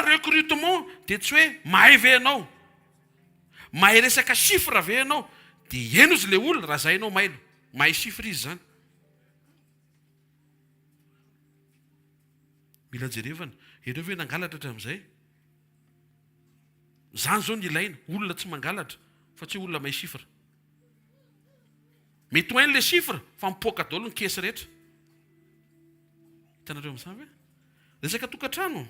recrutement dia tsy hoe mahay ve ianao, mahay resaka chiffre ve ianao, dia eno izy le olona raha zay ianao mahay chiffre izy zany. Mila jerevana, ianao ve nangalatra hatramin'izay? Zany zao ny ilaina, olona tsy mangalatra fa tsy olona mahay chiffre. Mety ho hainy le chiffre fa mipoaka daholo ny kesy rehetra. Hitanareo amin'izany ve? Resaka tokantrano,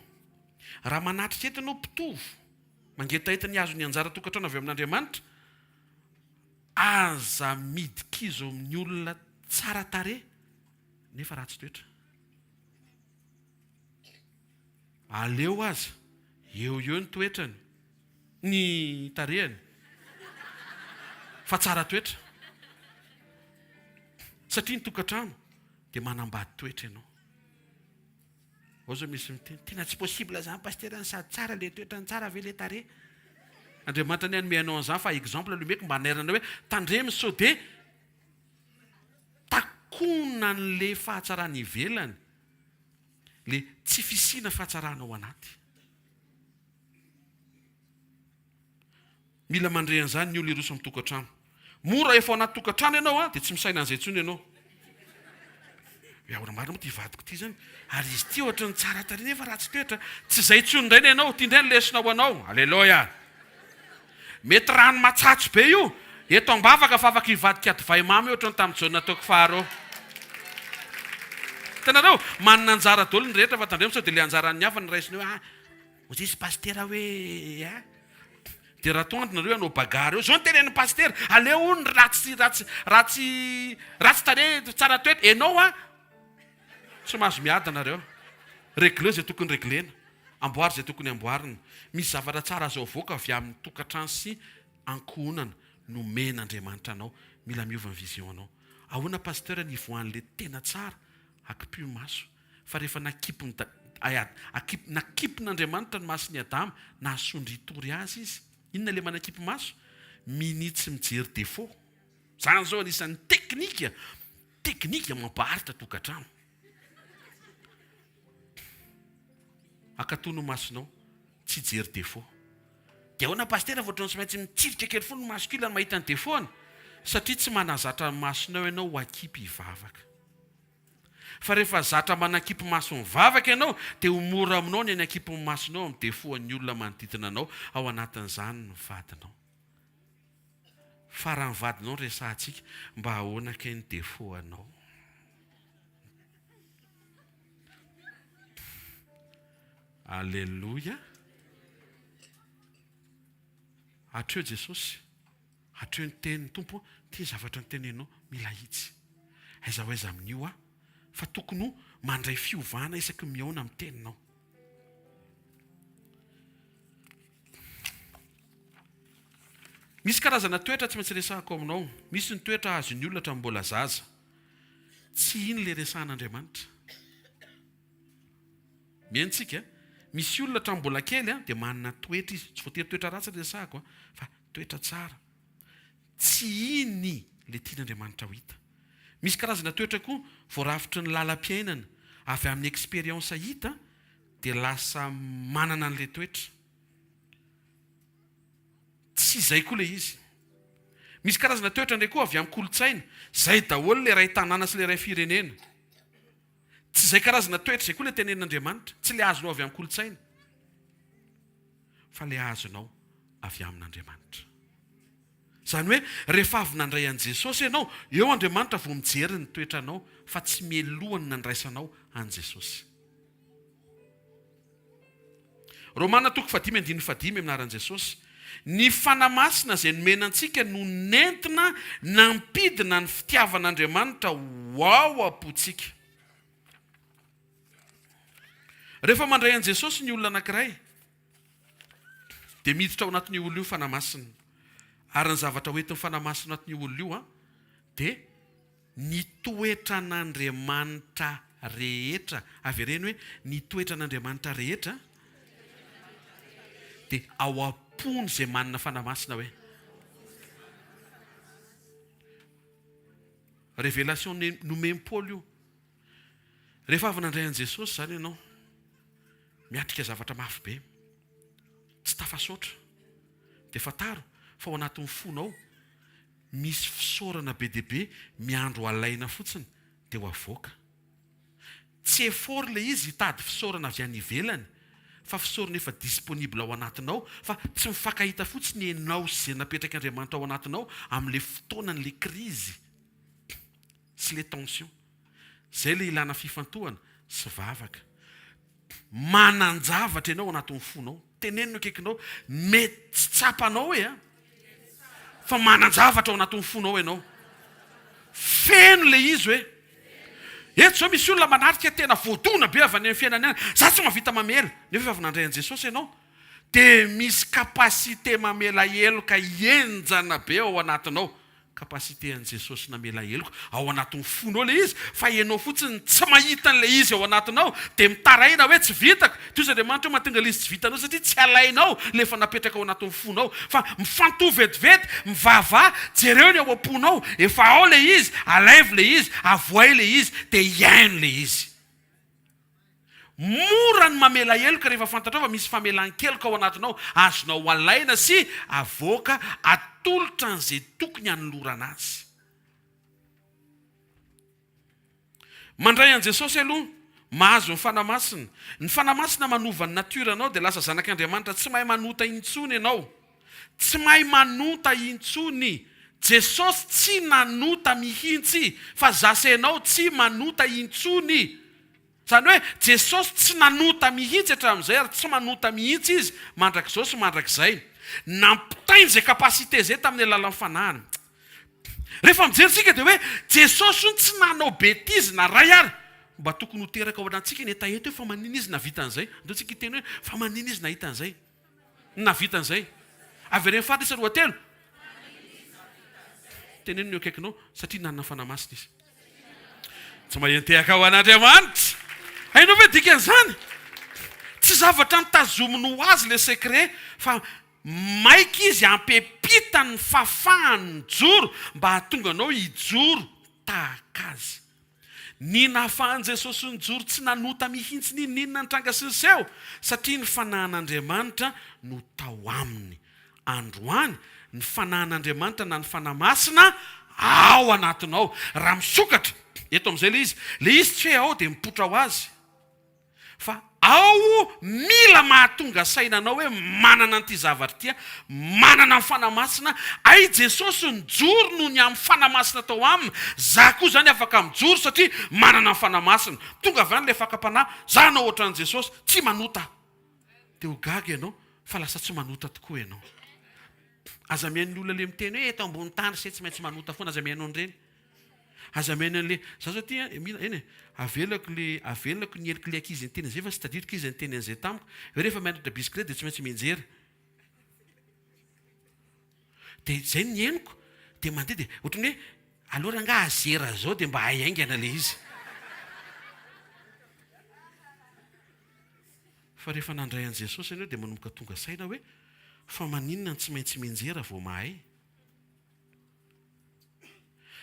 raha manatrika eto ianao mpitovo, mangetaeta ny azo ny anjara tokantrano avy amin'Andriamanitra, aza midika izy ao amin'ny olona tsara tarehy nefa ratsy toetra. Aleo aza eo ny toetrany, ny tarehany, fa tsara toetra. Satria ny tokantrano dia manambady toetra ianao. Ao zao misy miteny, tena tsy possible zany pasteur, sady tsara le toetrany tsara ve le tarehy. Andriamanitra ny hanome anao an'izany fa exemple lomeko mba hanerana hoe tandremy sao dia takona n'le fahatsarana ivelany, le tsy fisina fahatsarana ao anaty. Mila mandre an'izany ny olona iroso amin'ny tokantrano. Mora efa ao anaty tokantrano ianao dia tsy misaina an'izay intsony ianao. Ahora marina moa ty vadiko ty zany, ary izy ty ohatra ny tsara tarehy nefa ratsy toetra, tsy izay intsony indray ny ianao, ty indray ny lesinao anao. Aleloia. Mety rano matsatso be io, eto ambavaka fa afaka hivadika divay mamy ohatra ny tamin'ny jaona taoko faharo. Hitanareo, manana anjara daholo ny rehetra fa tandremo sao dia le anjaran'ny hafa ny raisiny hoe ozy pastera hoe dia raha tonga nareo anao bagary eo, zao ny tenen'ny pastera, aleo ny ratsy tarehy tsara toetra, ianao tsy mahazo miady nareo. Réglé zay tokony réglena, amboary zay tokony amboarina. Misy zavatra tsara azo avoaka avy amin'ny tokantrano sy ankohonana nomen'Andriamanitra anao. Mila miova ny vision anao. Ahoana pasteur ny voan'le tena tsara akipio maso, fa rehefa nakipon'Andriamanitra ny masony Adama, nahasondry hitory azy izy. Inona le manakipy maso? Minitsy mijery défaut. Zany zao anisan'ny teknika mamparitra tokantrano. Akatono masonao, tsy jery défaut. Dia ahoana pasteur vao tsy maintsy mitsirika kely foana ny masokila ny mahita ny défaut-ny, satria tsy manazatra ny masonao ianao ho akipy hivavaka. Fa rehefa zatra manakipy maso mivavaka ianao, dia ho mora aminao ny akipy ny masonao amin'ny défaut-ny olona manodidina anao, ao anatin'izany ny vadinao. Fa raha ny vadinao resahantsika, mba ahoana kay ny défaut anao. Alléluia. Hatreo Jesosy, hatreo ny teniny tompo, ty zavatra ny tenenao mila hitsy. Aiza ho aiza amin'io fa tokony mandray fiovana isaky miaona amin'ny teninao. Misy karazana toetra tsy maintsy resahako aminao. Misy ny toetra azon'ny olona hatramin'ny mbola zaza. Tsy iny le resahan'Andriamanitra. Mihaintsika, misy olona hatramin'ny mbola kely dia manana toetra izy. Tsy voatery toetra ratsy resahako fa toetra tsara. Tsy iny le tian'Andriamanitra ho hita. Misy karazana toetra koa voarafitry ny lalam-piainana avy amin'ny expérience hita dia lasa manana an'le toetra. Tsy izay koa le izy. Misy karazana toetra ndray koa avy amin'ny kolotsaina, zay daholo le ray tanàna sy le ray firenena. Tsy izay karazana toetra izay koa le tenen'Andriamanitra, tsy le azonao avy amin'ny kolotsaina, fa le azonao avy amin'Andriamanitra. Zany hoe rehefa avy nandray an' Jesosy ianao, eo Andriamanitra vao mijery ny toetranao, fa tsy melohany nandraisanao an' Jesosy. Romana 5:5 aminaran'i Jesosy, ny fanamasina izay nomenantsika no nentina nampidina ny fitiavan'Andriamanitra ho ao am-pontsika. Rehefa mandray an' Jesosy ny olona anankiray, dia miditra ao anatin'ny olona io fanamasina. Ary ny zavatra hoentin'ny fanamasina ao anatin'ny olona io dia ny toetra n'Andriamanitra rehetra. Avy ireny hoe ny toetra n'Andriamanitra rehetra dia ao am-pony izay manana fanamasina hoe. Révélation nomen'i Paul io. Rehefa avy nandray an' Jesosy zany ianao, miatrika zavatra mafy be. tafasaotra. Dia fataro fa ao anatin'ny fonao misy fisaorana be deaibe miandro alaina fotsiny dia ho avoaka. Tsy effort le izy hitady fisaorana avy any ivelany, fa fisaorana efa disponible ao anatinao, fa tsy mifankahita fotsiny ianao sy izay napetraka Andriamanitra ao anatinao amin'ilay fotoanan'ilay krizy sy le tension. Zay le ilana fifantohana sy vavaka. Manan-javatra ianao anatin'ny fonao. Tenenino akaikinao, mety tsy tsapanao hoe fa manan-javatra ao anatin'ny fonao ianao. Feno le izy hoe. Eto zao misy olona manatrika tena voadona be avy any amin'ny fiainana. Za tsy mahavita mamela. Nefa avy nandray an Jesosy ianao. Dia misy kapasite mamela heloka enjana be ao anatinao. Kapasite an Jesosy namela heloka ao anatin'ny fonao le izy, fa ianao fotsiny tsy mahita an'le izy ao anatinao, dia mitaraina hoe tsy vitako. Toy Andriamanitra mahatonga le izy tsy vitanao satria tsy alainao le efa napetraka ao anatin'ny fonao, fa mifantohy vetivety, mivava, jereo ny ao am-ponao, efa ao le izy, alaivo le izy, avoay le izy, dia iaino le izy. Mora ny mamela heloka rehefa fantatrao fa misy famelan-keloka ao anatinao, azonao alaina sy avoaka atolotra an'izay tokony hanolorana azy. Mandray an Jesosy aloha, mahazo ny fanamasina. Ny fanamasina manova ny natiora anao dia lasa zanak'Andriamanitra, tsy mahay manota intsony ianao. Tsy mahay manota intsony. Jesosy tsy nanota mihitsy, fa zasainao tsy manota intsony. Zany hoe Jesosy tsy nanota mihitsy hatramin'izay ary tsy manota mihitsy izy mandrakizao sy mandrakizay. Nampitainy izay kapasite zay tamin'ny alalan'ny fanahiny. Rehefa mijerisika dia hoe Jesosy tsy nanao betizy na ray ary mba tokony ho teraka ao anatsika ny etaeto hoe fa manina izy navita an'izay. Ndao tsika hiteny hoe fa manina izy nahita an'izay, navita an'izay. Avy reny faty isa roa telo. Teneno ny eo akaikinao satria nanana fanamasina izy. Tsy mahentehaka ao an'Andriamanitra. Hainao hoe dikan'izany? Tsy zavatra nitazominy ho azy le secret, fa maika izy ampepita ny fafahany joro mba hahatonga anao hijoro tahaka azy. Ny nahafahan'i Jesosy ny joro tsy nanota mihitsy ninona nitranga sy niseho, satria ny fanahan'Andriamanitra no tao aminy. Androany ny fanahan'Andriamanitra na ny fanamasina ao anatinao. Raha misokatra eto amin'izay le izy tsy hoe ao dia mipotra ho azy, fa ao mila mahatonga sainanao hoe manana an'ity zavatra ity, manana ny fanamasina. Ay Jesosy ny joro noho ny amin'ny fanamasina tao aminy. Za koa zany afaka mijoro satria manana ny fanamasina. Tonga avy any le fakapanahy, za nao ohatran'i Jesosy tsy manota. Dia ho gaga ianao fa lasa tsy manota tokoa ianao. Aza mihain'ny olona le miteny hoe eto ambony tany se tsy maintsy manota foana, aza mihainao an'ireny. Aza mihaina an'le za zao tia eny avelako ny heliko le ankizy ny teny an'izay fa sy tadidiko izy ny teny an'izay tamiko. Rehefa mianatra bisikileta dia tsy maintsy mianjera. Dia zay ny henoko dia mandeha dia ohatrany hoe aleo rangahy azera zao dia mba haingana le izy. Fa rehefa nandray an Jesosy ianao dia manomboka tonga saina hoe fa maninona ny tsy maintsy mianjera vao mahay.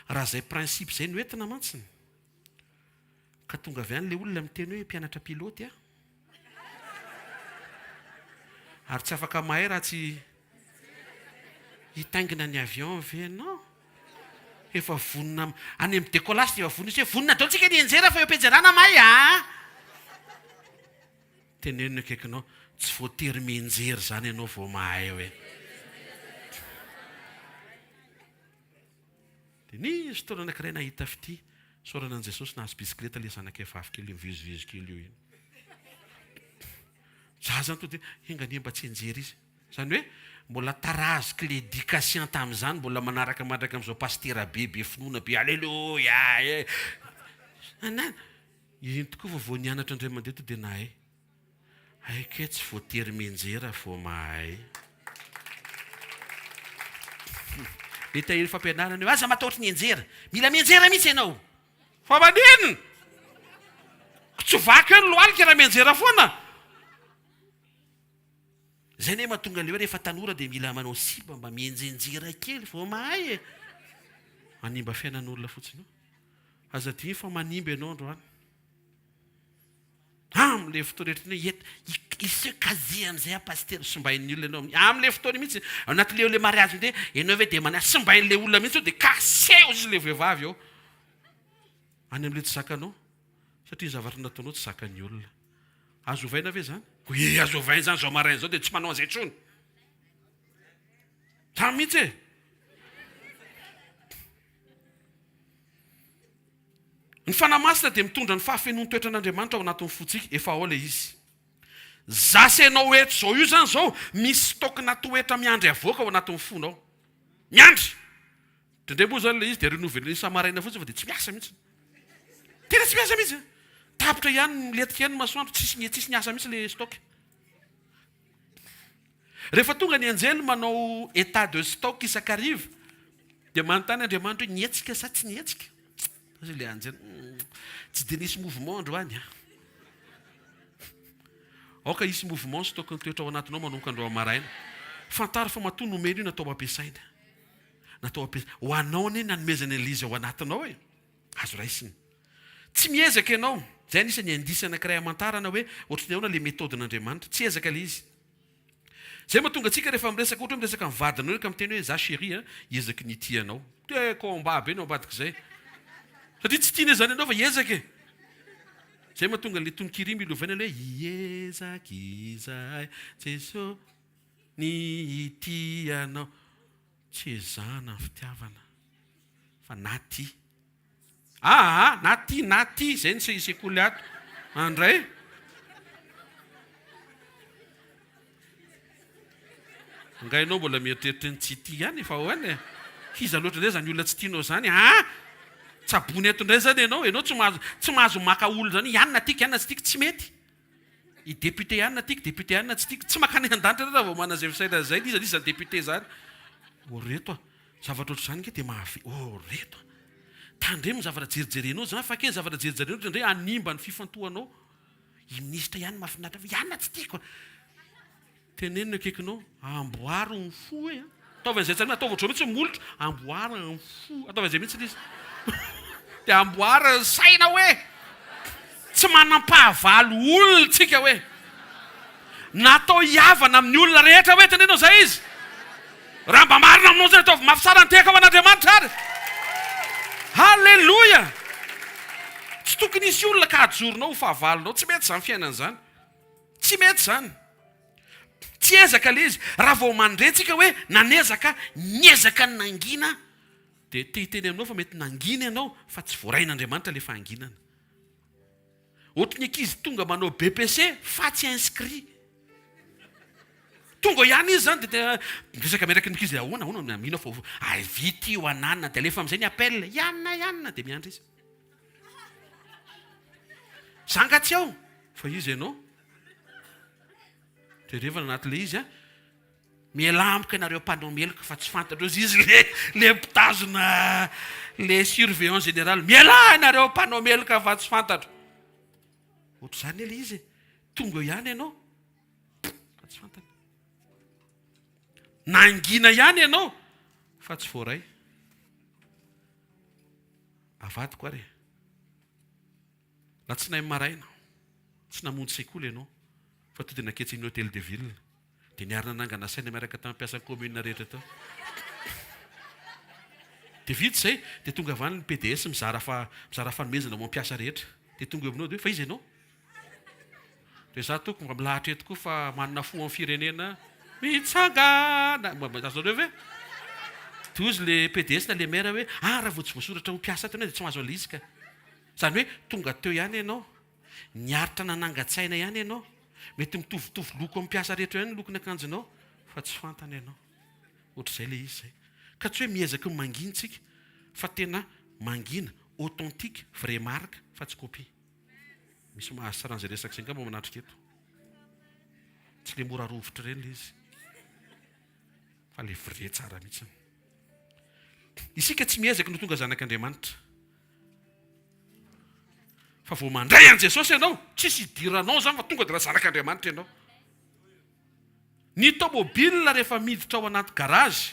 Raha izay prinsipy izay no entina mantsiny, ka tonga avy any le olona miteny hoe mpianatra piloty ary tsy afaka mahay raha tsy hitaingina ny avion ve? Non. Efa vonina any amin'ny décollage dia efa vonina izy hoe vonina daholo tsika ny enjera fa eo am-pianjerana mahay tenenina akaikinao, tsy voatery mienjery zany ianao vao mahay hoe. Dia nisy fotoana anankiray nahita fity saorana an Jesosy nahazo bisikileta le zanaka vavy kely mivizivizy kely io iny. Za zany to dia enganie mba tsy enjery izy. Zany hoe mbola taraziko l'éducation tamin'izany, mbola manaraka amin'izao pastera be finoana be alléluia. Iny tokoa vao nianatra indray mandeha to dia nahay. Aike tsy voatery mienjera vao mahay. Mety iny fampianarana hoe aza mataotry ny enjera, mila mienjera mihitsy ianao. Fa maninona? Tsy vaky eo ny lohalika raha mienjera foana. Zay ne mahatonga le hoe rehefa tanora dia mila manao sipa mba mienjenjera kely vao mahay. Manimba fiainan'olona fotsiny. Aza diny fa manimba ianao androany. Am'le fotoana rehetra iseo kazy am'izay pasteur sombain'ny olona anao am'le fotoana mihitsy anatin'le le mariage de ianao hoe de mana sombain'le olona mihitsy de kaseo izy le vehivavy ao any am'le tsy zakanao satria zavatra nataonao tsy zakan'ny olona azo ovaina ve zany azo ovaina zany zao maraina zao de tsy manao an'izay trony za mihitsy e ny fanamasina dia mitondra ny fahafenoan'ny toetra an'Andriamanitra ao anatin'ny fotsika efa ao le izy zasenao eto zao io zany zao misy tokona toetra miandry avoaka ao anatin'ny fonao miandry ndrindray moa zany le izy dia renouvelé samaraina fotsiny fa dia tsy miasa mihitsy tena tsy miasa mihitsy tapitra ihany miletika ihany masoandro tsisy niasa mihitsy le stock rehefa tonga ny anjely manao état de stock isakariva dia manontany Andriamanitra hoe nietsika sa tsy nietsika le anjely tsy de nisy mouvement androany aoka isy mouvement sy tokony toetra ao anatinao manomboka andro amaraina fantary fa matoa nomeno io natao ampiasaina ho anao ane nanomezana an'lizy ao anatinao e azo raisiny tsy miezaka ianao zay anisany indisy anankiray amantarana hoe ohatrany aona le méthoden'Andriamanitra tsy ezaka le izy zay mahatonga atsika rehefa miresaka ohatra miresaka mivadinao reka miteny hoe za chéri ezaky nity anao te combat be no ambadika zay satria tsy tiana zany ianao fa ezaka e zay mahatonga le tononkiri milovaina le hoe iezaka izay Jesosy ny ity anao tsy ezana ny fitiavana fa naty naty zay ny sekoly ato andray ngainao mbola mieritreritra ny tsy ty ihany efa ao any e kiza loatra ndray zany olona tsy tianao zany tsabony eto indray zany ianao tsy mahazo maka olo zany ianona tiky ianona tsy tiky tsy mety i député ianona tiky député ianona tsy tiky tsy makany an-danitra raha vao manazay fisaina zay izy député zany reto zavatra oatra zany ke dia mahavi reto tandremo zavatra jerijerenao zany fa ke zavatra jerijerenao ndray animba ny fifantohanao i ministra ihany mahafinaritra fa ianona tsy tiky tenenina akekinao amboary ny fo e ataova zay tsany ataova otrao mihitsy molotra amboary ny fo ataova zay mihitsy izy dia amboary saina hoe tsy manam-pahavalo olona tsika hoe natao hiavana amin'ny olona rehetra hoe tenenao zay izy raha mba marina aminao zay ataova mafisara ny teka ao an'Andriamanitra ary halleloia tsy tokony isy olona ka ajoronao ho fahavalonao tsy mety zany fiainana zany tsy mety zany tsy ezaka le izy raha vao mandretsika hoe nanezaka niezaka ny nangina dia tehiteny aminao fa mety nangina ianao fa tsy voarain'Andriamanitra le fanginana ohatry ny ankizy tonga manao BPC fa tsy inscrit tonga ihany izy zany dia miresaka miaraka ny ankizy ahoana mino fa vity io ananina dia alefa amin'izay ny appel ianona dia miandry izy zanga tsy ao fa izy ianao dia rehefa anatin'le izy mialamoka ianareo mpanao meloka fa tsy fantatro izy le mpitazona le surveillant général miala ianareo mpanao meloka fa tsy fantatro ohatry zany le izy tonga ihany ianao fa tsy fantatro nangina ihany ianao fa tsy voaray avady koa re la tsy nahy maraina tsy namonjy sekoly ianao fa to dia naketsy ny hôtel de ville dia niarina nangana saina miaraka tamin'ny mpiasa commune rehetra tao dia vita zay dia tonga avany ny PDS mizara fanomezana mampiasa rehetra dia tonga aminao dia fa izy ianao dia za toko mba milahatra eto koa fa manana fo amin'ny firenena mitsangana azonareo ve tozy le PDS na le maire hoe raha vao tsy voasoratra ho mpiasa tena dia tsy mahazo alisika zany hoe tonga teo ihany ianao niaritra nanangatsaina ihany ianao mety mitovitovy loko amin'ny mpiasa rehetra ihany lokony akanjonao fa tsy fantana ianao ohatr'izay le izy zay ka tsy hoe miezaka mangintsika fa tena mangina authentique vrai marque fa tsy copie misy mahasaran'izay resaka zay ngamba manatrika eto tsy le mora rovitra ireny le izy fa le vrai tsara mihitsy isika tsy miezaka no tonga zanak'Andriamanitra fa vao mandray an' Jesosy ianao tsisy idiranao zany fa tonga dia raha zanak'Andriamanitra ianao ny tomobile rehefa miditra ao anaty garage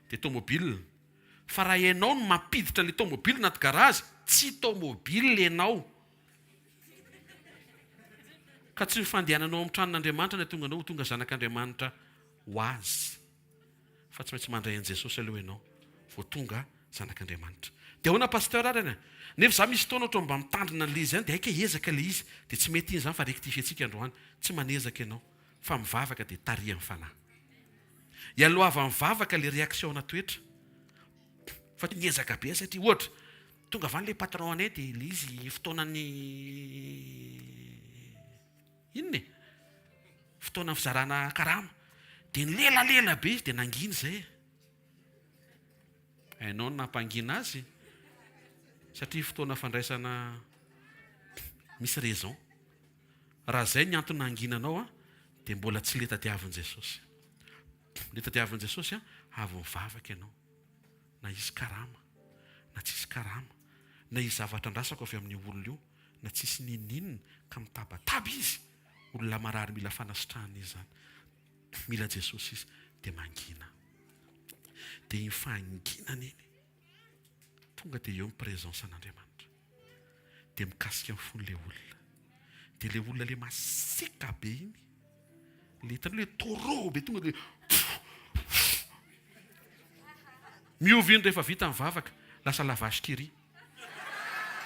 dia tomobile fa raha ianao no mampiditra le tomobile anaty garage tsy tomobile ianao ka tsy fandehananao amin'ny tranon'Andriamanitra na tonga anao ho tonga zanak'Andriamanitra ho azy. Fa tsy maintsy mandray an' Jesosy aloha ianao vao tonga zanak'Andriamanitra. Dia ahoana pasteur arany? Nefa za misy fotoana ohatra mba mitandrina an'ilay izy any dia haika ezaka ilay izy dia tsy mety iny zany fa rectifie-tsika androany. Tsy manezaka ianao fa mivavaka dia taria amin'ny fanahy. Ialoava mivavaka ilay réaction toetra. Fa tsy niezaka be satria ohatra tonga avy any ilay patron anay dia ilay izy fotoanany inona e? Fotoana fizarana karama. Dia nilelalela be izy dia nangina izay. Hainao ny nampangina azy satria fotoana fandraisana misy raison. Raha izay ny antony nanginanao dia mbola tsy le tadiavin'i Jesosy. Le tadiavin'i Jesosy avy mivavaka ianao. Na izy karama, na tsisy karama, na izy zavatra andrasako avy amin'ny olona io, na tsisy ninninina ka mitabataba izy. Olona marary mila fanasitrahana izy zany. Mila Jesosy izy dia mangina. Dia iny fanginana iny tonga dia eo amin'ny présence an'Andriamanitra. Dia mikasika amin'ny fon'ilay olona. Dia ilay olona ilay masika be iny, ilay hitanao ilay taureau be tonga dia miovy iny rehefa vita mivavaka, lasa lavasy-kiri.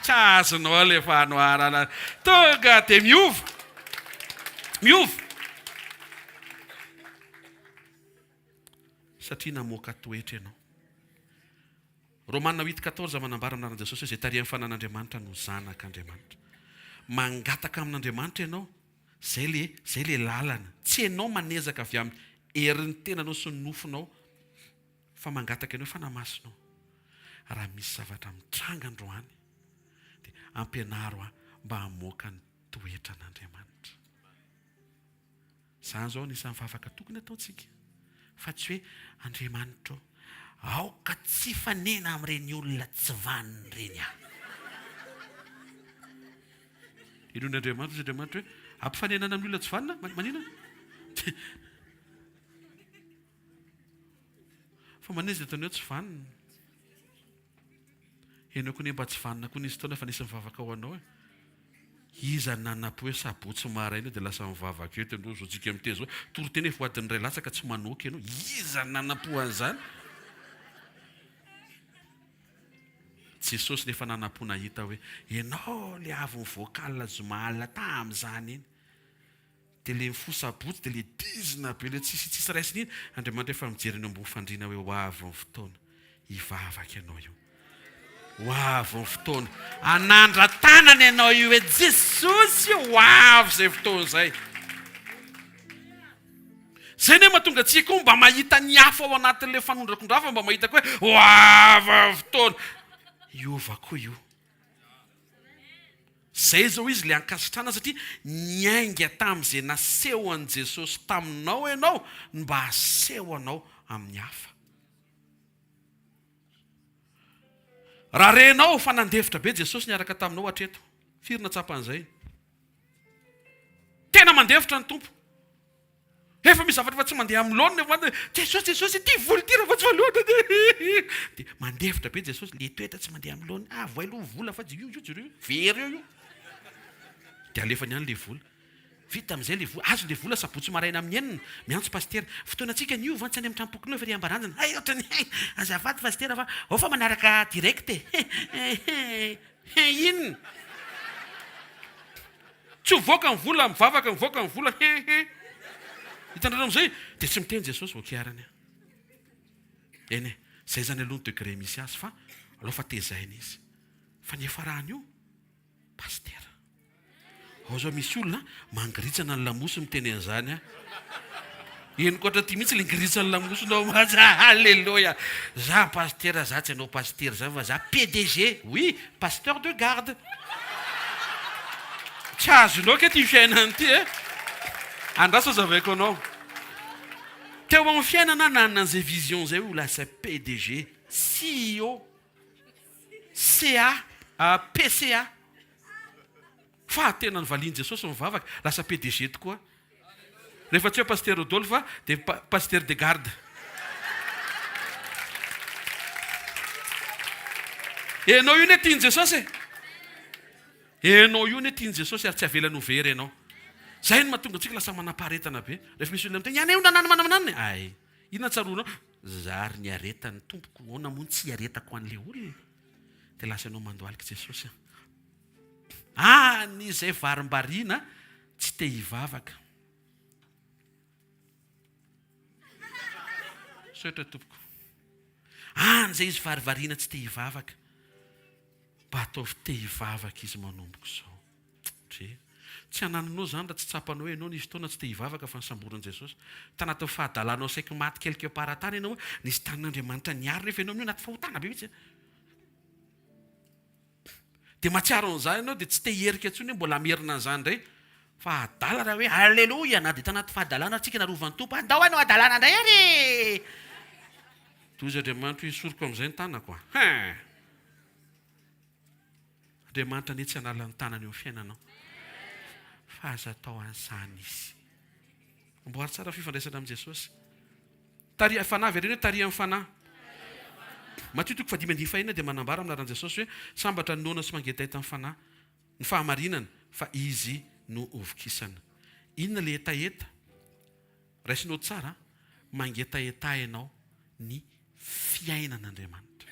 Tsy azonao ilay fanoharana. Tonga dia miova. Miova. Satria namoaka toetra ianao. Romaina 8:14 manambara aminaran'i Jesosy hoe izay taria amin'ny fanan'Andriamanitra no zanak'Andriamanitra. Mangataka amin'Andriamanitra ianao. Zay le lalana. Tsy ianao manezaka avy amin'ny herin'ny tenanao sy ny nofinao. Fa mangataka ianao fanamasinao. Raha misy zavatra mitranga androany dia ampianaro mba hamoaka ny toetra an'Andriamanitra. Izany izao anisan'ny mivavaka tokony ataontsika. Fa tsy hoe Andriamanitra aoka tsy fanena amin'ireny olona tsy vaniny ireny aho. Inoana Andriamanitra hoe ampifanenana amin'ny olona tsy vanina? Manina? Fa maneza dia ataonao tsy vanina. Ianao koa mba tsy vanina koa nisy fotoana fa nisy mivavaka ao anao. Iza nanapo hoe sabotsy maraina dia lasa mivavaka eto ianao zao tsika miteny zao. Toro-teny hoe voadiny iray latsaka tsy manoky ianao. Iza nanapo an'izany? Jesosy nefa nanapona hita hoe ianao le avy hvkl zoma tamin'izany iny. Dia le mifo sabotsy dia le dizina be le tsisy raisiny iny. Andriamanitra efa mijery ny ambony fandriana hoe ho avy ny fotoana hivavaka ianao io. Ho avy ny fotoana anandra-tanana ianao io hoe Jesosy ho avy izay fotoana izay. Zay ne mahatonga antsika mba mahita ny hafa ao anatin'ilay fanondrakondrafa, mba mahita koa hoe ho avy ny fotoana. Iova koa io. Zay zao izy le ankasitrana satria niainga tamin'izay naseho an'i Jesosy taminao ianao mba haseho anao amin'ny hafa. Raha renao fa nandefitra be Jesosy niaraka taminao hatreto, firina tsapan'izay. Tena mandefitra ny tompo. Efa misy zavatra fa tsy mandeha amin'ny laoniny. Jesosy ty voly ty raha fa tsy valoana. Dia mandefitra be Jesosy, le toetra tsy mandeha amin'ny laoniny. Voay aloha vola fa io jereo. Very eo io. Dia alefany ihany le vola. Vita amin'izay le vola. Azo le vola sabotsy maraina amin'ny enina. Miantso pasteur. Fotoana antsika niova tsy any amin'ny trampokony efa ry ambaranjana. Ohatrany azafady pasteur fa ao fa manaraka direct e. Inona? Tsy voaka ny vola, mivavaka mivoaka ny vola. Hitanareo amin'izay dia tsy miteny Jesosy vokiarany. Eny e, zay zany aloha ny degré misy azy fa aloha fa tezaina izy. Fa nefa rahany io, pasteur. Ao zao misy olona mangiritsana ny lamosy miteny an'izany. Eny koatra ty mihitsy le ngiritsana ny lamosynao. Alléluia. Za pasteur, za tsy anao pasteur zany fa za PDG. Oui, pasteur de garde. Tsy azonao ke ty fiainany ty e. Andraso zavako anao. Teo amin'ny fiainana nanana an'izay vision zay ho lasa PDG, CEO, CA, PCA. Fa tena ny valiany Jesosy mivavaka, lasa PDG tokoa. Rehefa tsy hoe pasteur Rodolphe fa dia pasteur de garde. Enao io ne tiany Jesosy e? Enao io ne tiany Jesosy ary tsy avelany ho very ianao. Zay no mahatonga antsika lasa manam-paharetana be. Rehefa misy olona miteny any nanany mananany. Ay, inona tsaroanao? Zary ny aretany tompoko, ona moa tsy aretako an'ilay olona. Dia lasa ianao mandohalika Jesosy. Izay varim-bariana tsy te hivavaka. Sotra tompoko. Izay izy varivariana tsy te hivavaka. Mba ataovy te hivavaka izy manomboko izao. Tsy hanananao zany raha tsy tsapanao hoe ianao nisy fotoana tsy te hivavaka fa nisamboran'i Jesosy. Tanaty fahadalanao saika maty quelque part tany ianao nisy tanin'Andriamanitra niary nefa ianao anaty fahotana be mihitsy. Dia mahatsiaro an'izany ianao dia tsy te herika intsony hoe mbola merina an'izany indray. Fa adala raha hoe alleloia na dia tanaty fahadalana antsika narovan'ny tompo. Andao anao adalana indray ary. Toy Andriamanitra isoroko amin'izay ny tanako. Andriamanitra anie tsy hanala ny tanany eo amin'ny fiainanao. Fa aza atao an'izany izy. Amboary tsara fifandraisana amin'i Jesosy. Fanahy ireny hoe taria amin'ny fanahy. Matio 5:5 dia manambara amin'ny anaran'i Jesosy hoe sambatra ny noana sy mangetaheta amin'ny fanahy. Ny fahamarinana fa izy no ovokisana. Inona ilay hetaheta? Raisinao tsara, mangetaheta ianao ny fiainan'Andriamanitra.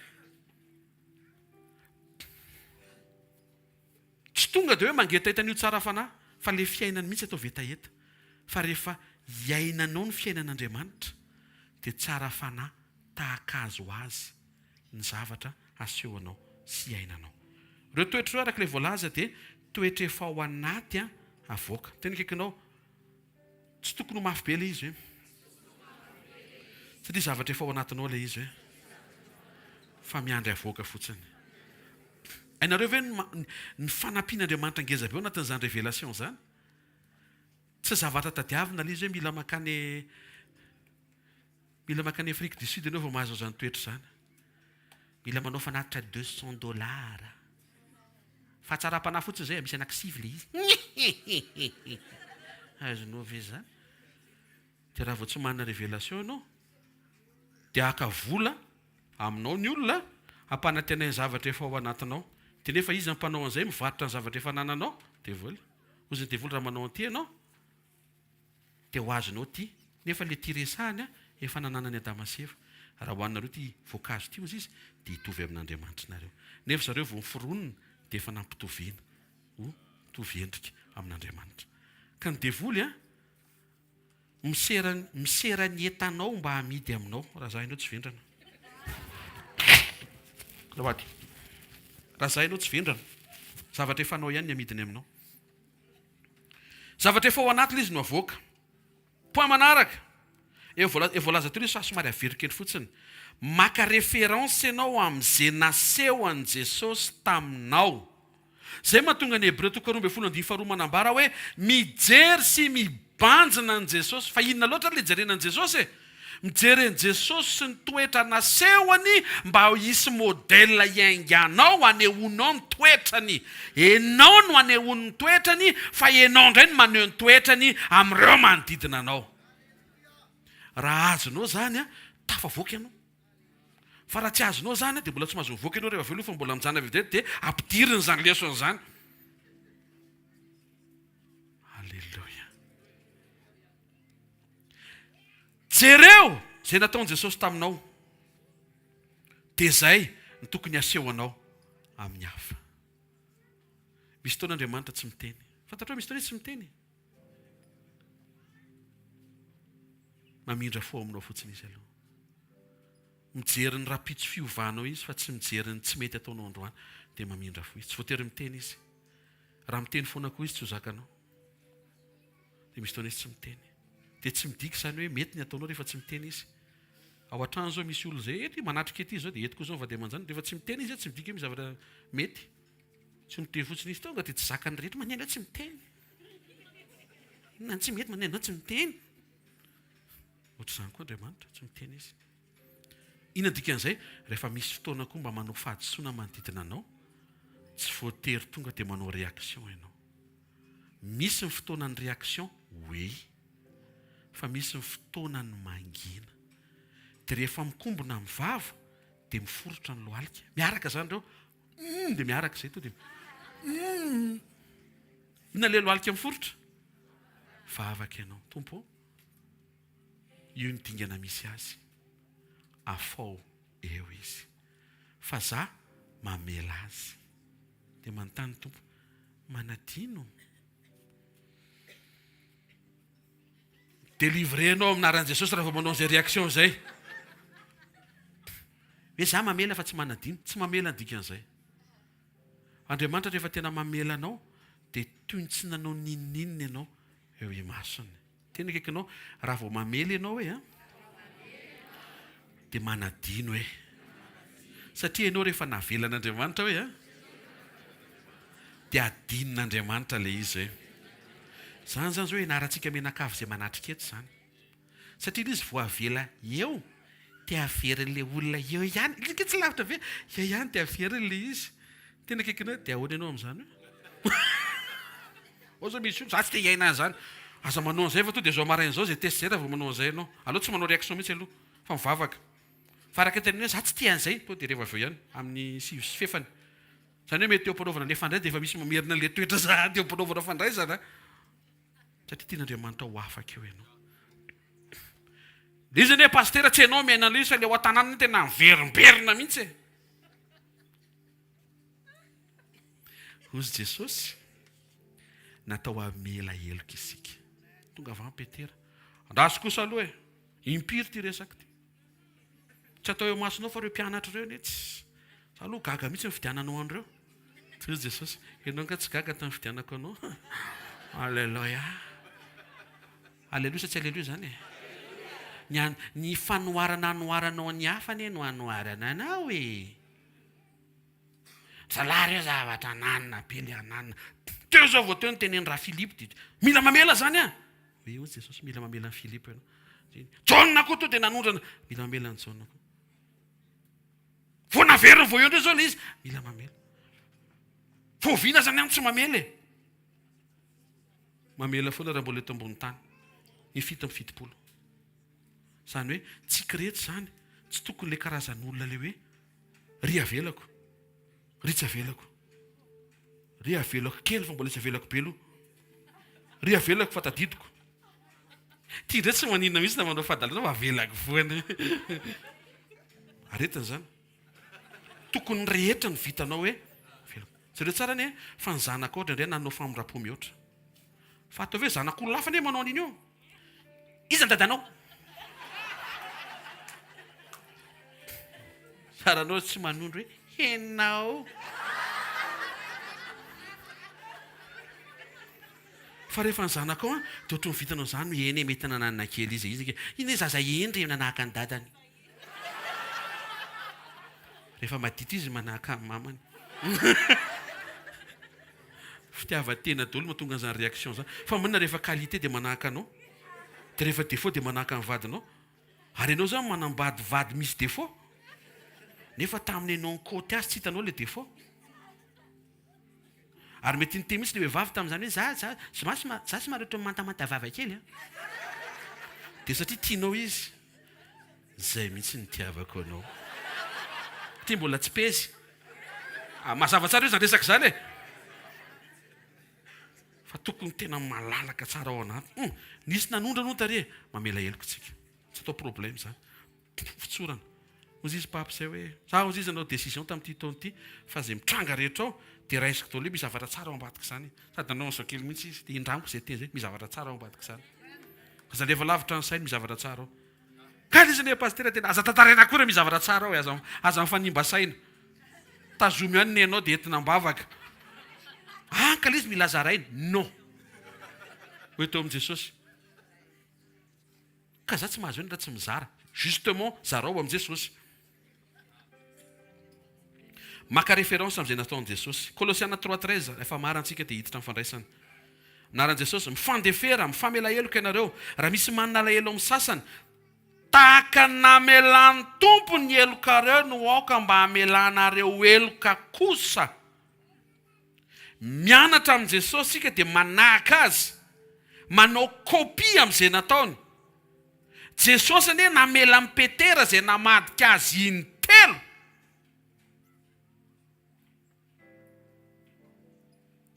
Tsy tonga dia hoe mangetaheta an'io tsara fanahy, fa ilay fiainany mihitsy atao hetaheta. Fa rehefa iainanao ny fiainan'Andriamanitra dia tsara fanahy tahaka azy ho azy ny zavatra asehonao sy iainanao. Ireo toetra araka ilay voalaza dia toetra efa ao anaty avoaka. Tena kaikinao tsy tokony ho mafy be ilay izy hoe. Satria zavatra efa ao anatinao ilay izy hoe. Fa miandry avoaka fotsiny. Hainareo ve ny fanampian'Andriamanitra ngeza be ao anatin'izany révélation izany? Tsy zavatra tadiavina ilay izy hoe mila makany Afrique du Sud ianao vao mahazo izany toetra izany. Mila manao fanatitra $200. Fa tsara-panahy fotsiny izay, misy anankisivy ilay izy. Azonao ve izany? Dia raha vao tsy manana révélation ianao, dia haka vola aminao ny olona hampanantena ny zavatra efa ao anatinao. Dia nefa izy ampanao an'izay mivarotra ny zavatra efa nananao, dia vola. Ozy ny dia vola raha manao an'ity ianao, dia ho azonao ty. Nefa ilay ty resahany efa nananany Adamaseva. Raha ho anareo ty voankazo ty ozy izy, dia hitovy amin'Andriamanitra nareo. Nefa zareo vao miforonina dia efa nampitoviana ho mitovy endrika amin'Andriamanitra. Ka ny devoly misera ny entanao mba hamidy aminao. Raha zah ianao tsy vendrana. Raha zah ianao tsy vendrana. Zavatra efa anao ihany ny amidiny aminao. Zavatra efa ao anaty izy no avoaka. Poa manaraka. Voalaza teo hoe somary averikely fotsiny. Maka référence ianao amin'izay naseho an'i Jesosy taminao. Zay mahatonga ny Hébreu 12:2 manambara hoe mijery sy mibanjina an Jesosy. Fa inona loatra ilay jerena an Jesosy? Mijery an Jesosy sy ny toetra nasehony mba ho hisy modèle iainganao hanehonao ny toetrany. Enao no hanehony ny toetrany, fa enao indray no maneho ny toetrany amin'ireo manodidina anao. Raha azonao zany tafavoaka ianao. Fa raha tsy azonao zany dia mbola tsy mahazo mivoaka ianao rehefa velofa mbola mijanona videty dia ampidiriny izany leson izany. Halleluja. Jereo izay nataon'i Jesosy taminao. Dia izay ny tokony aseho anao amin'ny hafa. Misy fotoana Andriamanitra tsy miteny. Fantatrao misy fotoana tsy miteny. Mamindra fo aminao fotsiny izy aloha. Mijery ny rapitso fiovanao izy fa tsy mijery ny tsy mety ataonao androany dia mamindra fo izy. Tsy voatery miteny izy. Raha miteny foana koa izy tsy ho zakanao. Dia misy fotoana izy tsy miteny. Dia tsy midika izany hoe mety ny ataonao rehefa tsy miteny izy. Ao an-trano zao misy olona izay ety manatrika ety zao dia ety koa zao vady aman-jany rehefa tsy miteny izy tsy midika hoe zavatra mety. Tsy miteny fotsiny izy tonga dia tsy zakany rehetra maneno tsy miteny. Na tsy mety maneno tsy miteny. Ohatr'izany koa Andriamanitra tsy miteny izy. Inona dikan'izay? Rehefa misy fotoana koa mba manao fahadisoana manodidina anao, tsy voatery tonga dia manao réaction ianao. Misy ny fotoanan'ny réaction, oui. Fa misy ny fotoanan'ny mangina. Dia rehefa mikombona mivava dia miforotra ny lohalika. Miaraka zany ireo. Dia miaraka izay to dia. Inona ilay lohalika miforotra? Vavaka ianao tompo, io ny dingana misy azy, afao eo izy, fa za mamela azy. Dia manontany tompo, manadino? Delivrenao aminaran'i Jesosy raha vao manao izay réaction zay. Hoe za mamela fa tsy manadino, tsy mamela ny dikan'izay. Andriamanitra rehefa tena mamela anao, dia toy ny tsy nanao ninninina ianao eo imasony. Tena akaikinao, raha vao mamela ianao hoe, dia manadino hoe. Satria ianao rehefa navelan'Andriamanitra hoe, dia adinon'Andriamanitra ilay izy hoe. Zany zany zao ianarantsika menakavy izay manatrika eto zany. Satria izy vao avela eo, dia averin'ilay olona eo ihany. Ilika tsy lavitra ve? Eo ihany dia averin'ilay izy. Tena akaikinao dia ahoana ianao amin'izany hoe? Oza misy olo, za tsy te hiaina an'izany. Aza manao an'izay fa to dia zao marain'izao izay test zay raha vao manao an'izay ianao. Aloha tsy manao réaction mihitsy aloha, fa mivavaka. Fa araka teneny hoe za tsy te an'izay, to dia rehefa aveo ihany amin'ny sivy sy fefany. Zany hoe mety eo ampanaovana ilay fandray dia efa misy mamerina ilay toetra sady eo ampanaovana fandraisana. Satria tian'Andriamanitra ho afaka eo ianao. Izy hoe pastera tsy ianao miaina an'ilay izy fa ilay ao an-tanàna tena miverimberina mihitsy e. Hozy Jesosy natao hamela heloka isika. Tonga avy Petera. Andraso kosa aloha e. Impiry ty resaka ty. Tsy atao eo masonao fa reo mpianatra ireo ne tsy. Aloha gaga mihitsy fidiananao andreo. Hozy Jesosy, ianao ka tsy gaga tamin'ny fidianako anao. Alleluia. Alleluia sa tsy alleluia zany e. Ny fanoharana anoharanao ny hafany no anoharana anao e. Zalary eo zavatra ananina, pely ananina. Teo zao vao teo ny teneny raha Filipo. Mila mamela zany a. Hoe hozy Jesosy mila mamela ny Filipo ianao. Jaona koa to dia nanondrana. Mila mamela ny Jaona koa. Vao naverina vao eo ndreo zao ilay izy. Mila mamela. Vao viana zany any tsy mamela e. Mamela foana raha mbola eto ambony tany. Ny fito amin'ny fitopolo. Zany hoe tsy kirety zany. Tsy tokony ilay karazan'olona ilay hoe ry avelako, ry tsy avelako, ry avelako kely fa mbola tsy avelako be aloha, ry avelako fa tadidiko. Tia ndray tsy maninona mihitsy na manao fahadalana fa avelako foana. Aretiny zany. Tokony rehetra ny vitanao hoe avelako. Zareo tsara ne fa ny zanaka ohatra indray nanao famirapo mihoatra. Fa atao hoe zanak'olona lafa ne manao an'iny io. Iza ny dadanao? Saranao tsy manondro hoe henao. Fa rehefa ny zanakao dia ohatry ny vitanao zany no eny mety nananina kely izy. Iny hoe zaza endry nanahaka ny dadany. Rehefa madity izy manahaka amin'ny mamany. Fitiavan-tena daholo mahatonga an'izany réaction zany. Fa manina rehefa qualité dia manahaka anao. Dia rehefa défaut dia manahaka amin'ny vadinao. Ary ianao zany manambady vady misy défaut. Nefa tamin'ny ianao côté azy tsy hitanao ilay défaut. Ary mety niteny mihitsy ilay vavy tamin'izany hoe za sy maharetra mantamanta vava kely. Dia satria tianao izy. Zay mihitsy ny tiavako anao. Tia mbola tsy pezy. Mazava tsara io zany resaka zany e. Fa tokony tena malalaka tsara ao anaty. Nisy nanondrano tare. Mamela heloko tsika. Tsy atao problème zany. Fitsorana. Ozy izy papy izay hoe za ozy izy anao décision tamin'ity taona ity fa izay mitranga rehetra ao dia raisiko daholo hoe misy zavatra tsara ao ambadika izany. Sady anao an'izao kely mihitsy izy dia indramiko izay teny izay misy zavatra tsara ao ambadika izany. Aza lefa lavitra ny sainy misy zavatra tsara ao. Ka izy ny pastera tena aza tantaraina koa misy zavatra tsara ao aza mifanimba saina. Tazomy ihany ny ianao dia entina mbavaka. Ka izy milaza rainy. Non. Hoe teo amin'i Jesosy. Ka za tsy mahazo eny raha tsy mizara. Justement zarao amin'i Jesosy. Maka référence amin'izay nataon'i Jesosy. Kolosiana 3:13 efa marantsika dia hiditra amin'ny fandraisana. Anaran'i Jesosy mifandefera, mifamela heloka ianareo. Raha misy manana alahelo amin'ny sasany, tahaka namelan'ny tompo ny helokareo no aoka mba hamelanareo heloka kosa. Mianatra amin'i Jesosy sika dia manahaka azy. Manao kopia amin'izay nataony. Jesosy anie namela amin'ny Petera izay namadika azy intelo.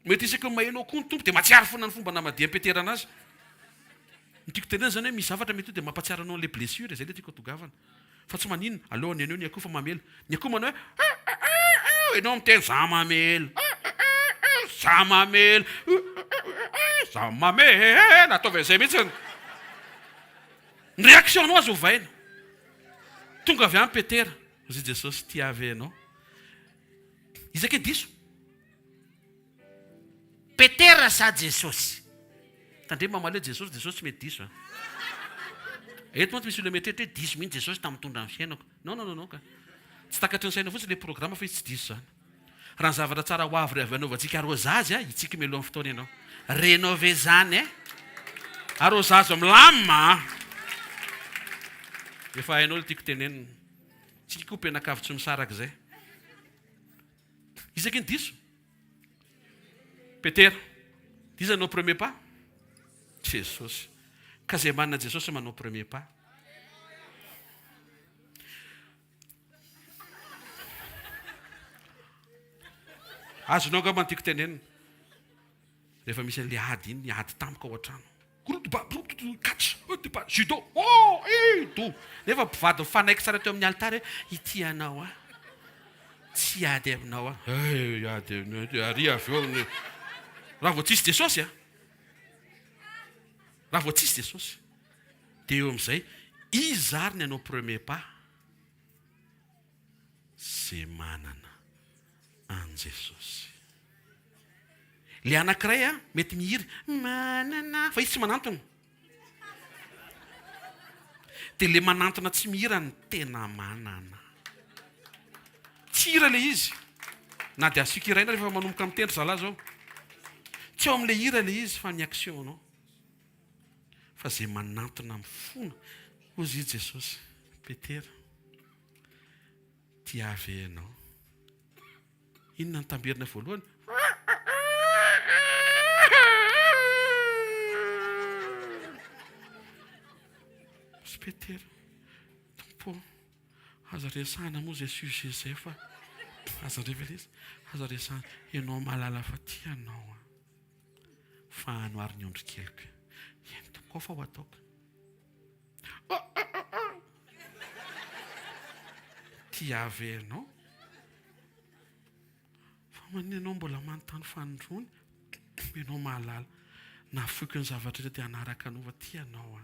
Mety isaka maheno koa ny tompo dia matsiaro foana ny fomba namadia Petera anazy. Tiako tenena zany hoe misy zavatra mety dia mampatsiaro anao le blessure zay le tiako tongavana. Fa tsy maninona alohan'ny anao ny akoho fa mamela. Ny akoho manao hoe ianao miteny za mamela. Za mamela. Za mamela. Ataovy izay mihitsy. Ny réaction anao azo ovaina. Tonga avy any Petera. Ozy Jesosy tia avy anao. Izaka diso. Petera sa Jesosy. Tandremo mamaleo Jesosy tsy mety diso. Eto mantsy misy olona mety hoe diso mihitsy Jesosy tamin'ny mitondra ny fiainako. Non ka. Tsy takatry ny saina fotsiny le programme fa tsy diso zany. Raha ny zavatra tsara ho avy avy anaovantsika arôzazy itsika melo amin'ny fotoana ianao. Rénové zany arôzazy milama. Efa hainao le tiako tenenina. Tsika koa mpianakavy tsy misarak'izay. Izaka ny diso. Petera. Diza anao premier pas. Jesosy. Ka zay manana Jesosy manao premier pas. Azonao angamba tiako tenenina. Rehefa misy an'le ady iny, ady tampoka ao an-trano. Judo. Nefa mpivady mifanaiky tsara teo amin'ny altara ity anao tsy ady aminao ady ary avy eo. Raha vao tsisy Jesosy raha vao tsisy Jesosy dia eo amin'izay izy ary ny anao premier pas zay manana an Jesosy. Le anankiray mety mihiry manana fa izy tsy manantona. Dia le manantona tsy mihira ny tena manana. Tsy hira le izy. Na dia asika iraina rehefa manomboka mitendry zala zao. Tsy ao amin'le hira le izy fa ny action anao. Fa zay manantona mifona. Ozy Jesosy. Petera. Tia avy anao. Inona ny tamberina voalohany? Petera. Tompo. Aza resahana moa zay sujet zay fa aza revelisa. Aza resahana. Ianao malala fa tia anao. Fa anoary ny ondro keliko. Eny tompo ao fa ho ataoko. Tia avy anao. Fa manina anao mbola manontany fanondrony. Ianao malala. Na foiky ny zavatra dia anaraka anao fa tia anao.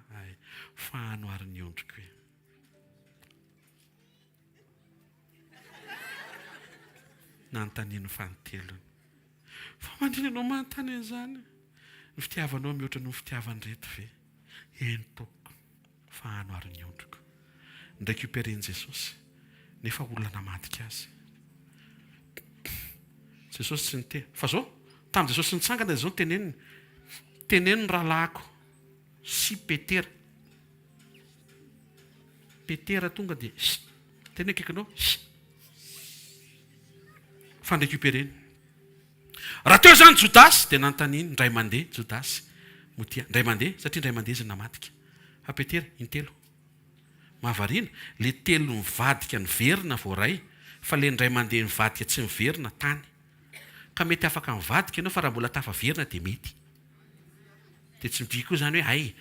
Fa anoary ny ondriko. Nanontaniany fanotelony. Fa mandrina anao manontany an'izany. Ny fitiavanao mihoatra no fitiavany reto ve? Eny toko. Fa anoary ny ondriko. Récupérer Jesosy. Nefa olona namadika azy. Jesosy tsy nite. Fa zao, tamin'ny Jesosy nitsangana zao teneniny rahalahako sy Petera. Petera tonga dia tena kekinao fa récupérer. Raha teo zany Jodasy dia nanontaniany ndray mandeha Jodasy motia ndray mandeha satria ndray mandeha izy namadika. Fa Petera intelo. Mahavariana le telo mivadika ny verina voaray fa le ndray mandeha mivadika tsy miverina tany. Ka mety afaka mivadika ianao fa raha mbola tafaverina dia mety. Dia tsy midiky koa zany hoe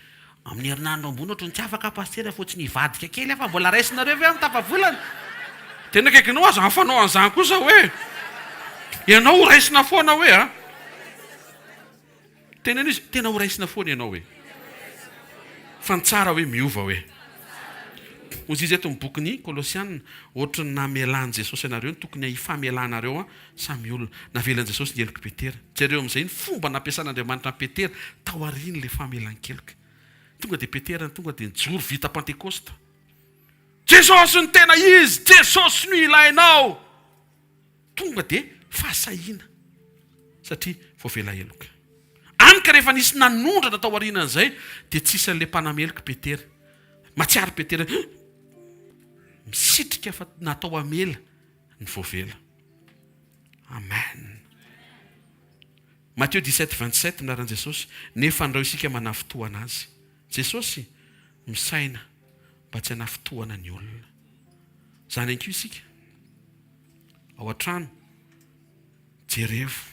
amin'ny herinandro ambony ohatry ny tsy afaka pastera fotsiny hivadika kely fa mbola raisinareo ve amin'ny tafavolana. Tena kaikinao azo hafanao an'izany kosa hoe ianao ho raisina foana hoe tena izy tena ho raisina foana ianao hoe fa ny tsara hoe miova hoe. Ozy izy eto amin'ny bokyny Kolosiana ohatry ny namelan'i Jesosy ianareo tokony hifamelanareo samy olona. Navelan'i Jesosy ny heloka Petera. Jereo amin'izay ny fomba nampiasan'Andriamanitra ny Petera tao aoriany le famelan-keloka. Tonga dia Petera tonga dia nijoro vita Pentekosta. Jesosy ny tena izy, Jesosy no ilainao. Tonga dia fahasahiana satria voavela heloka. Anika rehefa nisy nanondrana tao aorianan'izay dia tsisy an'ilay mpanameloka Petera. Matsiary Petera misitrika fa natao amela ny voavela. Amen. Matthieu 17:27 minaran'i Jesosy. Nefa andreo isika manafitoana azy. Jesosy misaina mba tsy hanafitoana ny olona. Zany anko isika ao an-trano jerevo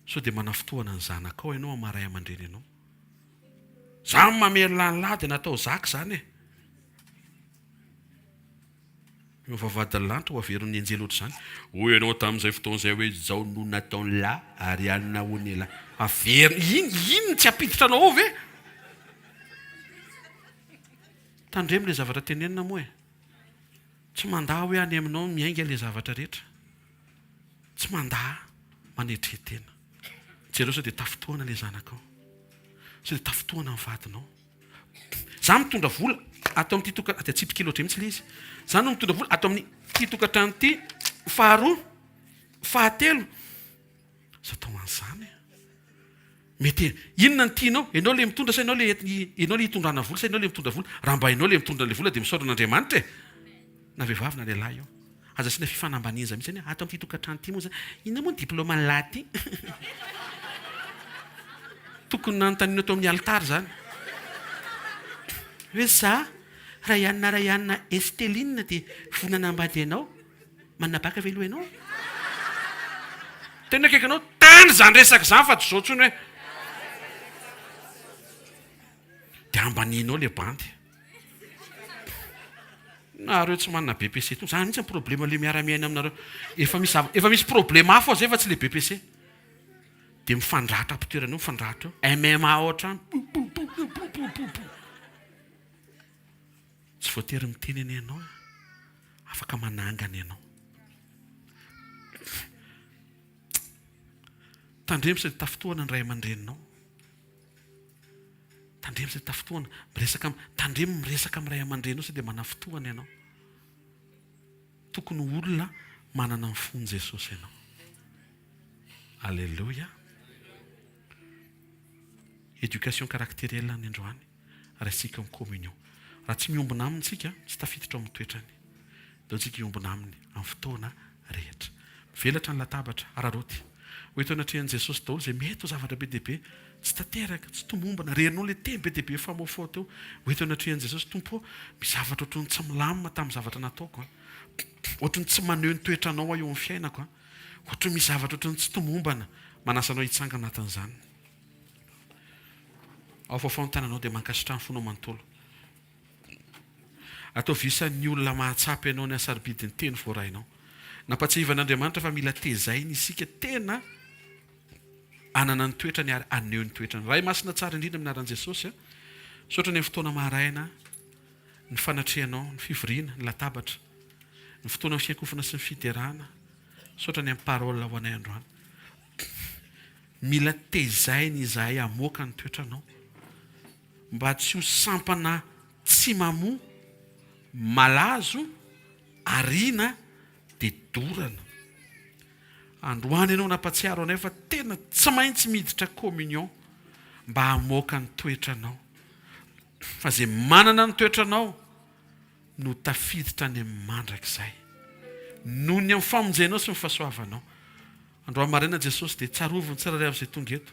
so dia manafitoana ny zanakao ianao amaray aman-dreny ianao. Za mamelylanylahy dia natao zaka zany e. Io vavadilanitra ho averin'ny anjely oatra zany. Hoy ianao tamin'izay fotoan'izay hoe zao no nataony lahy ary alina hoany lahy. Averina ino tsy ampiditra anao ve? Tandremo le zavatra tenenina moa e. Tsy mandaa hoe any aminao miainga le zavatra rehetra. Tsy mandaa manetretena. Jereo sao dia tafotoana le zanakao. Sao dia tafotoana amin'ny vadinao. Za mitondra vola atao amin'ity tokatrano tsy pitokilo ohatry mihitsy le izy. Za no mitondra vola atao amin'ity tokatrano ity faharoa, fahatelo. Sa atao an'izany. Mety inona ny tianao? Ianao le mitondra sa ianao le hitondrana vola sa ianao le mitondra vola? Raha mba ianao le mitondra le vola dia misaotra an'Andriamanitra e. Na vehivavy na lehilahy io. Aza sina fifanambaniza mihitsy zany. Ato amin'ity tokatrano ity moa zany. Inona moa ny diplôma lahy ity? Tokony nanontaniana atao amin'ny alitara zany. Hoe za Rayanna Estelinina dia vonana ambady ianao. Manana baka ve aloha ianao? Tena akaiky anao tany zany resaka zany fa tsy zao ntsony hoe. Dia ambanianao le bandy. Nareo tsy manana BPC to. Zany mihitsy ny problema le miara-miaina aminareo. Efa misy problema hafa zay fa tsy le BPC. Dia mifandratra ampitoerana io mifandratra eo. MMA ohatrany. Tsy voatery mitenena ianao. Afaka manangana ianao. Tandremo sa dia tafotoana ny ray aman-dreninao. Tandremo sa dia tafotoana. Tandremo miresaka amin'ny ray aman-drenao sa dia manafotoana ianao. Tokony olona manana ny fon'i Jesosy ianao. Alléluia. Éducation caractérielle ny androany. Raisika amin'ny communion. Raha tsy miombona aminy tsika, tsy tafiditra amin'ny toetrany. Dia tsika iombona aminy amin'ny fotoana rehetra. Mivelatra ny latabatra, araroty. Hoe tao anatrehan'i Jesosy daholo izay mety ho zavatra be dia be, tsy tanteraka, tsy tomombana, rerinao le teny be dia be famofao teo. Hoe tao anatrehan'i Jesosy, Tompo, misy zavatra ohatrany tsy milamina tamin'ny zavatra nataoko. Ohatrany tsy maneho ny toetranao eo amin'ny fiainako. Ohatrany misy zavatra ohatrany tsy tomombana, manasanao hitsangana anatin'izany. Ao faofaony tananao dia mankasitrahany fonao manontolo. Atao visan'ny olona mahatsapy ianao ny asaribidiny teny voarainao. Nampatsivan'Andriamanitra fa mila tezaina isika tena anana ny toetrany ary aneho ny toetrany. Raha masina tsara indrindra minaran'i Jesosy. Sotra ny fotoana maraina, ny fanatrehanao, ny fivoriana, ny latabatra, ny fotoana ny fiankofana sy ny fiterana. Sotra ny amin'ny parole ho anay androany. Mila tezaina izahay hamoaka ny toetranao. Mba tsy ho sampana tsy mamoa, malazo, ariana, dia dorana. Androany ianao nampatsiaro anay fa tena tsy maintsy miditra communion mba hamoaka ny toetranao. Fa izay manana ny toetranao no tafiditra any amin'ny mandrakizay. Noho ny amin'ny famonjenao sy ny fahasoavanao. Androany maraina Jesosy dia tsaroviny tsirairay amin'izay tonga eto.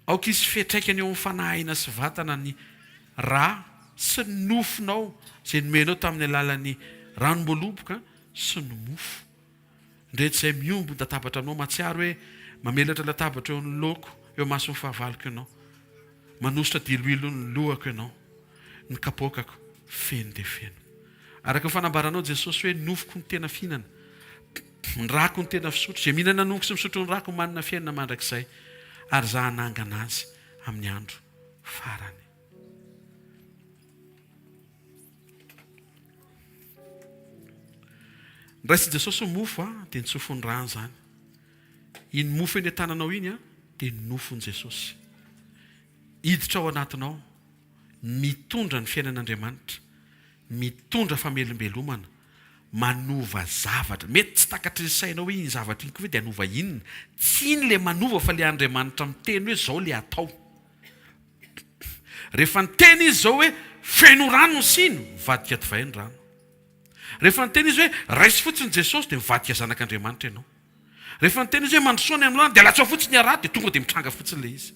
Aoka izy fiantraikany eo amin'ny fanahiana sy vatana ny rà sy ny nofinao izay nomenao tamin'ny alalan'ny ranom-boaloboka sy ny mofo. Ndrehetra izay miombo ny latabatra aminao mahatsiaro hoe mamelatra latabatra eo ny loko, eo mason'ny fahavaloko ianao. Manositra diloilo ny lohako ianao, ny kapoakako feno dia feno. Araka ny fanambaranao Jesosy hoe nofoko ny tena fihinana, ny rako ny tena fisotro, izay mihinana nongo sy misotro ny rako manana fiainana mandrakizay, ary za hanangana azy amin'ny andro farany. Raisy Jesosy ny mofo dia nitsofony rano zany. Iny mofo eny an-tananao iny dia nofony Jesosy. Hiditra ao anatinao, mitondra ny fiainan'Andriamanitra, mitondra famelombelomana, manova zavatra. Mety tsy takatry ny sainao hoe iny zavatra iny koa dia hanova inona. Tsy iny le manova fa le Andriamanitra miteny hoe zao le atao. Rehefa niteny izy zao hoe feno rano ny siny, mivadika divay ny rano. Rehefa niteny izy hoe raisy fotsiny Jesosy dia mivadika zanak'Andriamanitra ianao. Rehefa niteny izy hoe mandrosoana amin'ny rano dia latsoa fotsiny araty dia tonga dia mitranga fotsiny le izy.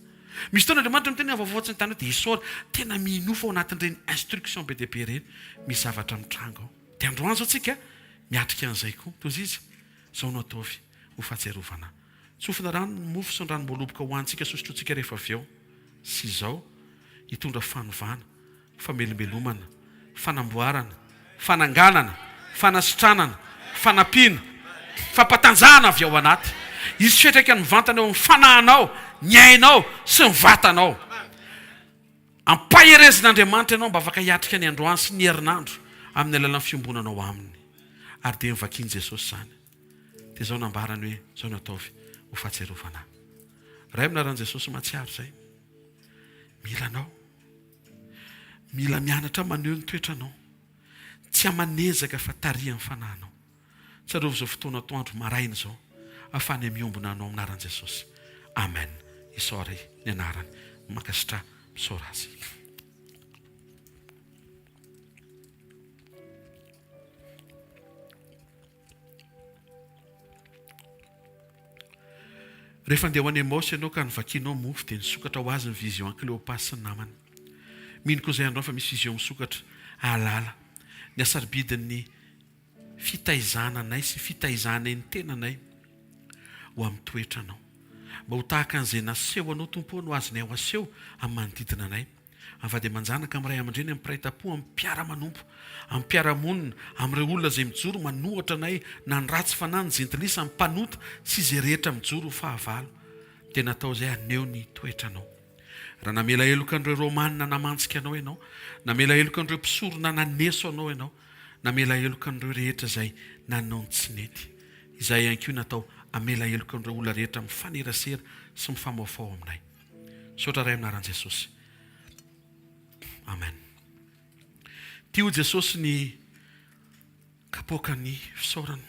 Misy fotoana Andriamanitra miteny avaovaotsiny tany dia isaora tena minofa ao anatin'ireny instruction be dia be ireny, misy zavatra mitranga ao. Dia androany zao tsika miatrika an'izay koa. Toy izy zao no ataovy ho fahatsiarovana. Tsofina rano, mofo sy ny ranom-boaloboka hoantsika sosotrotsika rehefa avy eo. Sy izao hitondra fanovana, famelombelomana, fanamboarana, fananganana, fanasitranana, fanampiana, fampatanjahana avy ao anaty. Izy fetraka ny mivantana eo amin'ny fanahinao, ny ainao sy ny vatanao. Ampaherezin'Andriamanitra ianao mba afaka hiatrika ny androany sy ny herinandro amin'ny alalan'ny fiombonanao aminy. Ary dia mivakiany Jesosy zany. Dia zao nambarany hoe zao no ataovy ho fahatsiarovana. Ray aminaran'i Jesosy mahatsiaro zay. Mila mianatra maneho ny toetranao. Tsy amanezaka fa tarihan'ny fanahinao. Tsarovy zao fotoana atoandro maraina zao. Afany miombona anao aminaran'i Jesosy. Amen. Isaory ny anarany. Makasitra misaora azy. Rehefa andeha ho any Emaosy ianao ka nivakianao mofo dia nisokatra ho azy ny vision Cléopas sy ny namany. Mino koa izay andro fa misy vision misokatra ahalala. Ny asarbidin'ny fitaizananay sy fitaizanay ny tenanay ho amin'ny toetranao. Mba ho tahaka an'izay naseho anao tompo no azonay ho aseho amin'ny manodidina anay. Avady aman-janaka amin'ny ray aman-dreny amin'ny mpiray-tam-po, amin'ny mpiara-manompo, amin'ny mpiara-monina, amin'ireo olona izay mijoro manohatra anay na ny ratsy fanahy, ny jentilisa, amin'ny mpanota sy izay rehetra mijoro ho fahavalo. Tena atao izay aneho ny toetranao. Raha namela heloka an'ireo romanina namantsika anao ianao, namela heloka an'ireo mpisorona naneso anao ianao, namela heloka an'ireo rehetra izay nanao ny tsy nety. Izay ihany koa natao amela heloka an'ireo olona rehetra mifanerasera sy mifamaofao aminay. Saotra ray aminaran'i Jesosy. Amen. Tio Jesosy ny kapoaka ny fisaorana.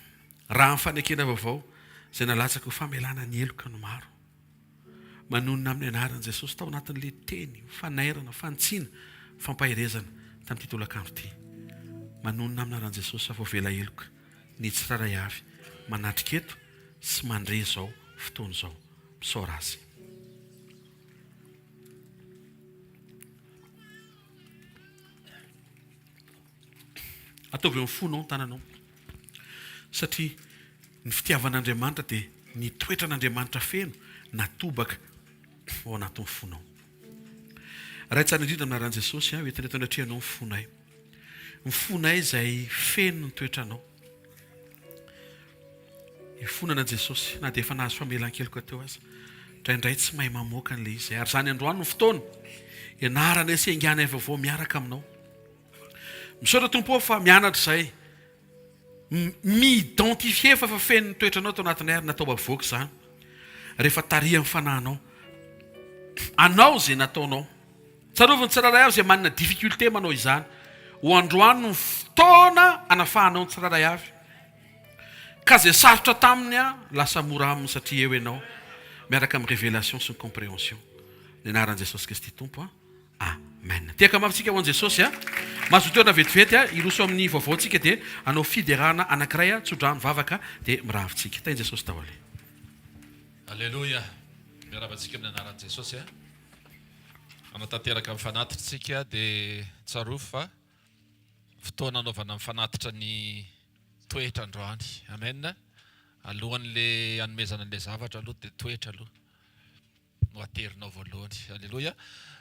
Raha fanekena vaovao izay nalatsaka ho famelana ny heloka no maro. Manonona amin'ny anaran'i Jesosy tao anatin'ilay teny, fanairana, fantsiana, fampaherezana tamin'ity tolakandro ity. Manonona amin'ny anaran'i Jesosy afo vela heloka ny tsiraray avy manatrika eto sy mandre zao fotoana zao. Misaora azy. Ataovy eo amin'ny fonao ny tananao. Satria ny fitiavan'Andriamanitra dia ny toetran'Andriamanitra feno natobaka ao anatin'ny fonao. Raha tsara indrindra aminaran'i Jesosy ho entina tonatrehanao ny fonay. Ny fonay izay feno ny toetranao. Ny fonana Jesosy na dia efa nahazo famelan-keloka teo azy. Indraindray tsy mahay mamoaka an'ilay izy. Ary zany androany ny fotoana ianarana sy haingana vaovao miaraka aminao. Misaotra tompo fa mianatra izay mi-identifier fa feno ny toetranao tao anatinay ary natao avoaka izany. Rehefa tarihan'ny fanahinao, anao izay nataonao. Tsarovy ny tsiraray avy izay manana difficulté manao izany. Ho androany ny fotoana anafahanao ny tsiraray avy. Ka izay sarotra taminy lasa mora aminy satria eo ianao miaraka amin'ny révélation sy ny compréhension. Ny anaran'i Jesosy Kristy tompo. Amen. Tiaka mafintsika ho an'i Jesosy. Mahazo toerana vetivety iroso amin'ny vaovaontsika dia anao fiderana anankiray tsodrano vavaka dia miravintsika. Tain'i Jesosy daholo. Alleluia. Miaravantsika amin'ny anaran'i Jesosy. Anatanteraka amin'ny fanatritsika dia tsaroa fa fotoana anaovana amin'ny fanatitra ny toetra androany. Amen. Alohan'ilay hanomezana an'ilay zavatra aloha dia toetra aloha no aterinao voalohany. Alleluia.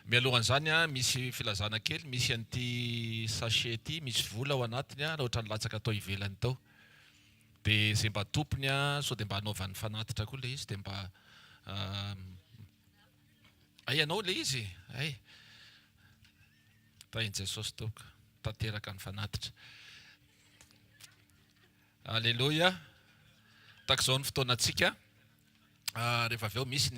Mialohan'izany misy filazana kely, misy an'ity sachet ity, misy vola ao anatiny raha ohatra ny latsaka atao ivelany tao. Dia izay mba tompony sao dia mba hanaovan'ny fanatitra koa ilay izy dia mba ianao ilay izy. Tain'i Jesosy toka tanteraka ny fanatitra. Alleluia. Takizao ny fotoanantsika. Rehefa avy eo misy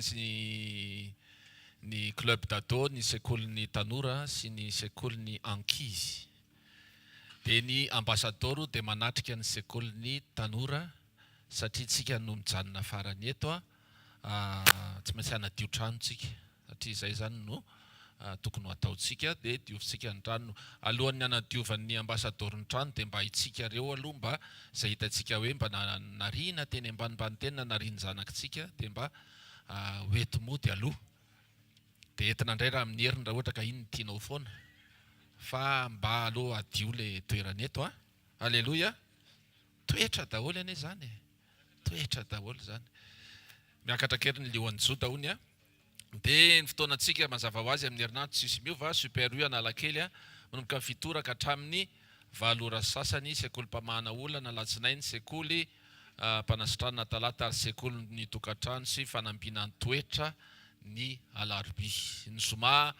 ny club d'ado, ny sekolin'ny tanora sy ny sekolin'ny ankizy. Dia ny ambassadoro dia manatrika ny sekolin'ny tanora satria tsika no mijanona farany eto tsy maintsy hanadio trano tsika satria izay zany no tokony ho ataontsika dia diovintsika ny trano. Alohan'ny hanadiovan'ny ambassadoro ny trano dia mba itsika reo aloha mba izay hitantsika hoe mba nariana teny ambanimbany teny na nariany zanakitsika dia mba hoeti mody aloha. Dia entina indray raha amin'ny heriny raha ohatra ka iny tianao foana. Fa mba aloha adio ilay toerana eto. Alleluia. Toetra daholo ane zany. Toetra daholo zany. Miakatra kely ny leo an'Jo dahony dia ny fotoanantsika mazava ho azy amin'ny herinandro tsisy miova super u analakely manomboka fitoraka hatramin'ny 7 ora sasany sekolim-pamahana olana latsinainy sekoly mpanasitranana talata ary sekoly ny tokantrano sy fanambiana ny toetra ny alarobia ny zoma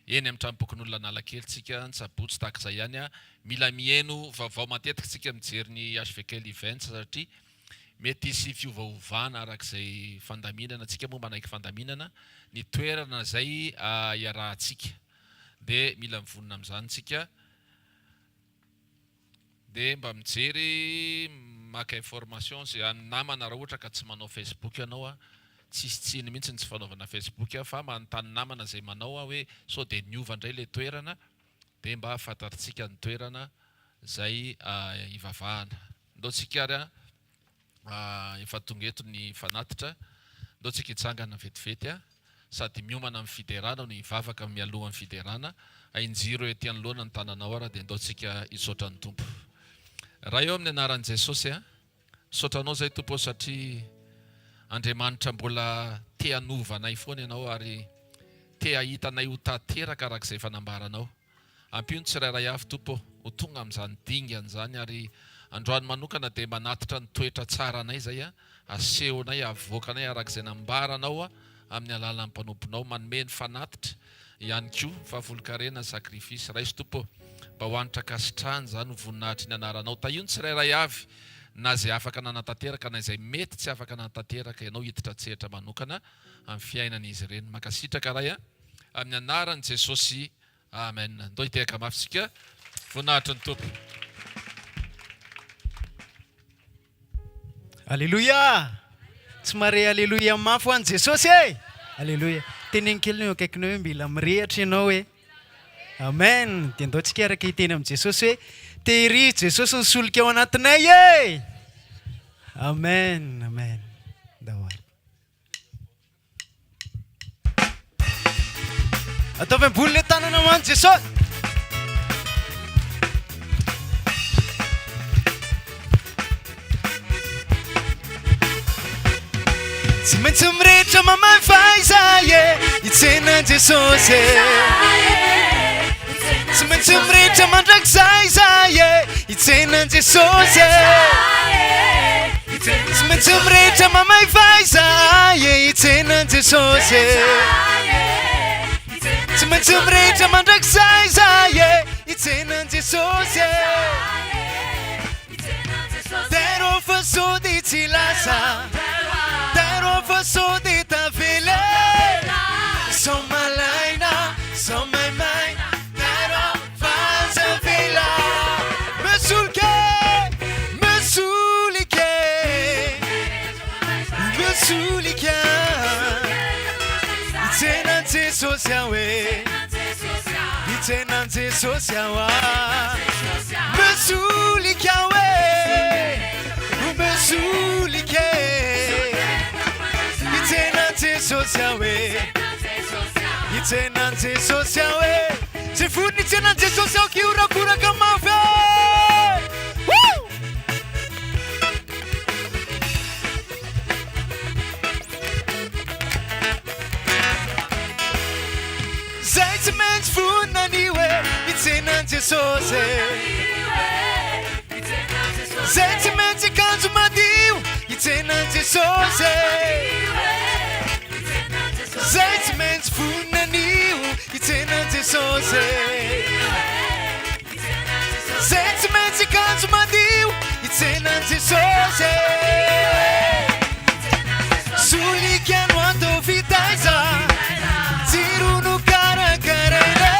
eny amin'ny tranopokon'olona analakely tsika ny sabotsy tahak'izay ihany mila mihaino vaovao matetika tsika mijery ny hvkl-mission satria mety isy fiovaovana arak'izay fandaminana tsika moa manaiky fandaminana ny toerana zay iarahantsika dia mila mivonona amin'izany tsika dia mba mijery maka information zay amin'ny namana raha ohatra ka tsy manao Facebook ianao tsisy tsiny mihitsy ny tsy fanaovana Facebook fa manontany namana zay manao hoe sao dia niova indray le toerana dia mba fantaritsika ny toerana zay ivavahana ndaotsika ary efa tonga eto ny fanatitra ndaotsika hitsangana vetivety sady miomana amin'ny fiderana no hivavaka mialohan'ny fiderana injiro ety anoloana ny tananao ara dia ndaotsika hisaotra ny tompo raha eo amin'ny anaran'i Jesosy saotranao zay tompo satria Andriamanitra mbola te hanovanay foana ianao ary te hahitanay ho tanteraka arak'izay fanambaranao ampio ny tsirairay avy tompo ho tonga amin'izany dingan'izany ary androany manokana dia manatitra ny toetra tsara anay zay asehonay avoakanay arak'izay nambaranao amin'ny alalan'ny mpanomponao manome ny fanatitra ihany koa fahavolonkarena sakrifisy raiso tompo mba hoanitra kasitrahany zany voninahitry ny anaranao tahio ny tsirairay avy na zay afaka nanatateraka na izay mety tsy afaka nanatateraka ianao hiditra tsehatra manokana amin'ny fiainan'izy ireny makasitraka ray amin'ny anaran'i Jesosy amen ndo hitehaka mafy sika voninahitry ny tompo. Alléluia. Tsy mare alléluia mafy ho an'i Jesosy alléluia. Teneny kely eo akaikinao hoe mila mirehatra ianao hoe amen. Dia ndaotsika araka hiteny amin'i Jesosy hoe tehiry Jesosy ny solika ao anatinay amen amen. Dahoary ataovy ambony le tanana ho an'i Jesosy. Tsy maintsy mirehitra mamay faiza hitsenan Jesosy tsy maintsy mirehitra mandrakizay hitsenan Jesosy tsy maintsy mirehitra mamay faiza hitsenan Jesosy tsy maintsy mirehitra mandrakizay hitsenan Jesosy tero fa sody tsy lasa tero fa sody tavela so malaina so maimaina tero fa zavela mesulke mesulike mesulike itsenan Jesosy awe itsenan Jesosy awa mesulike awe mesulike itsenan Jesosy awe itsenan Jesosy awe se funi itsenan Jesosy awe kiurakuraka mafy zay tsy maintsy vonaniwe itsenan Jesosy zay tsy maintsy kanjo madio itsenan Jesosy zay tsy maintsy vonanio itsenan Jesosy zay tsy maintsy kanjo madio itsenan Jesosy solikiano atao fitaiza tsirono karakaraina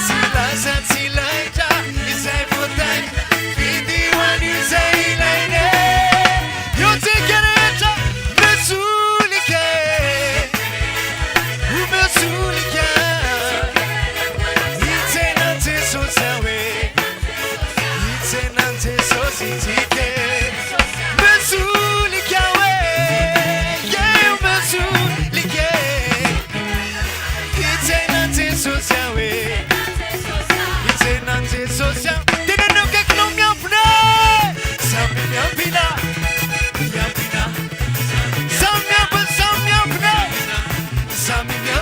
tsy lasa tsy laitra izay voataina fidihoany izay ilaina io tsika rehetra mesolika mesolika itsenan Jesosy awe itsenan Jesosy tsika mesolika awe mesolika itsenan Jesosy awe itsenan Jesosy awe teneneo akaikinao miampina samy miampina miampina samy miampina samy miampina samy miampina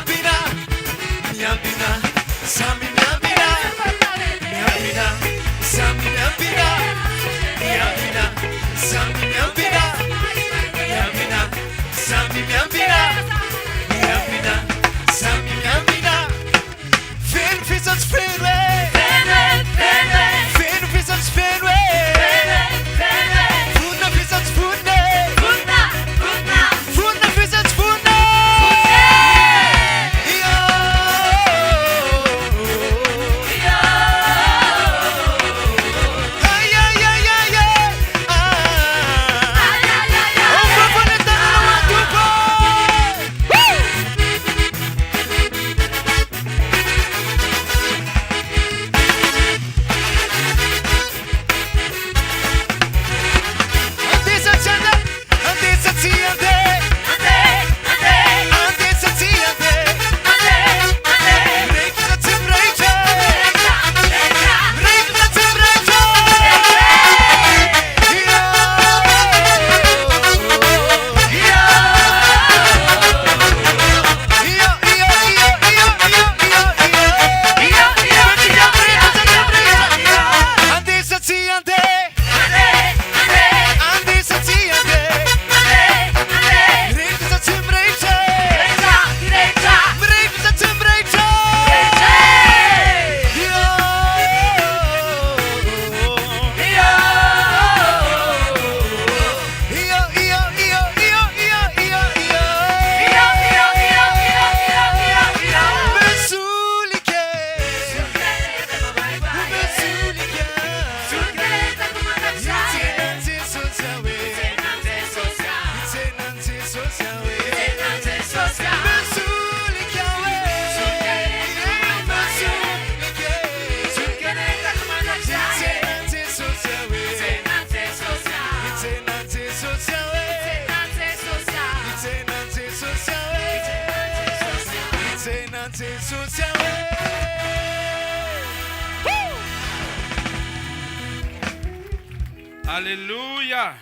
Alléluia.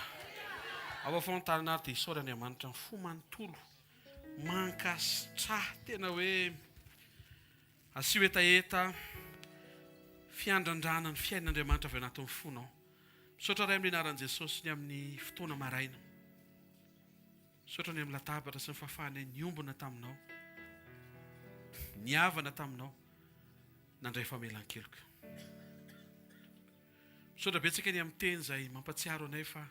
Ava fontarina ty isaora Andriamanitra ny fo manontolo mankasitraha tena hoe asio etaeta fiandrandrana ny fiainan'Andriamanitra avy anatin'ny fonao. Misaotra ray amin'ny anaran'i Jesosy ny amin'ny fotoana maraina. Misaotra ny amin'ny latabatra sy ny fahafahana niombona taminao, niavana taminao, nandray famelan-keloka. Misaotra betsaka ny amin'ny teny izay mampatsiaro anay fa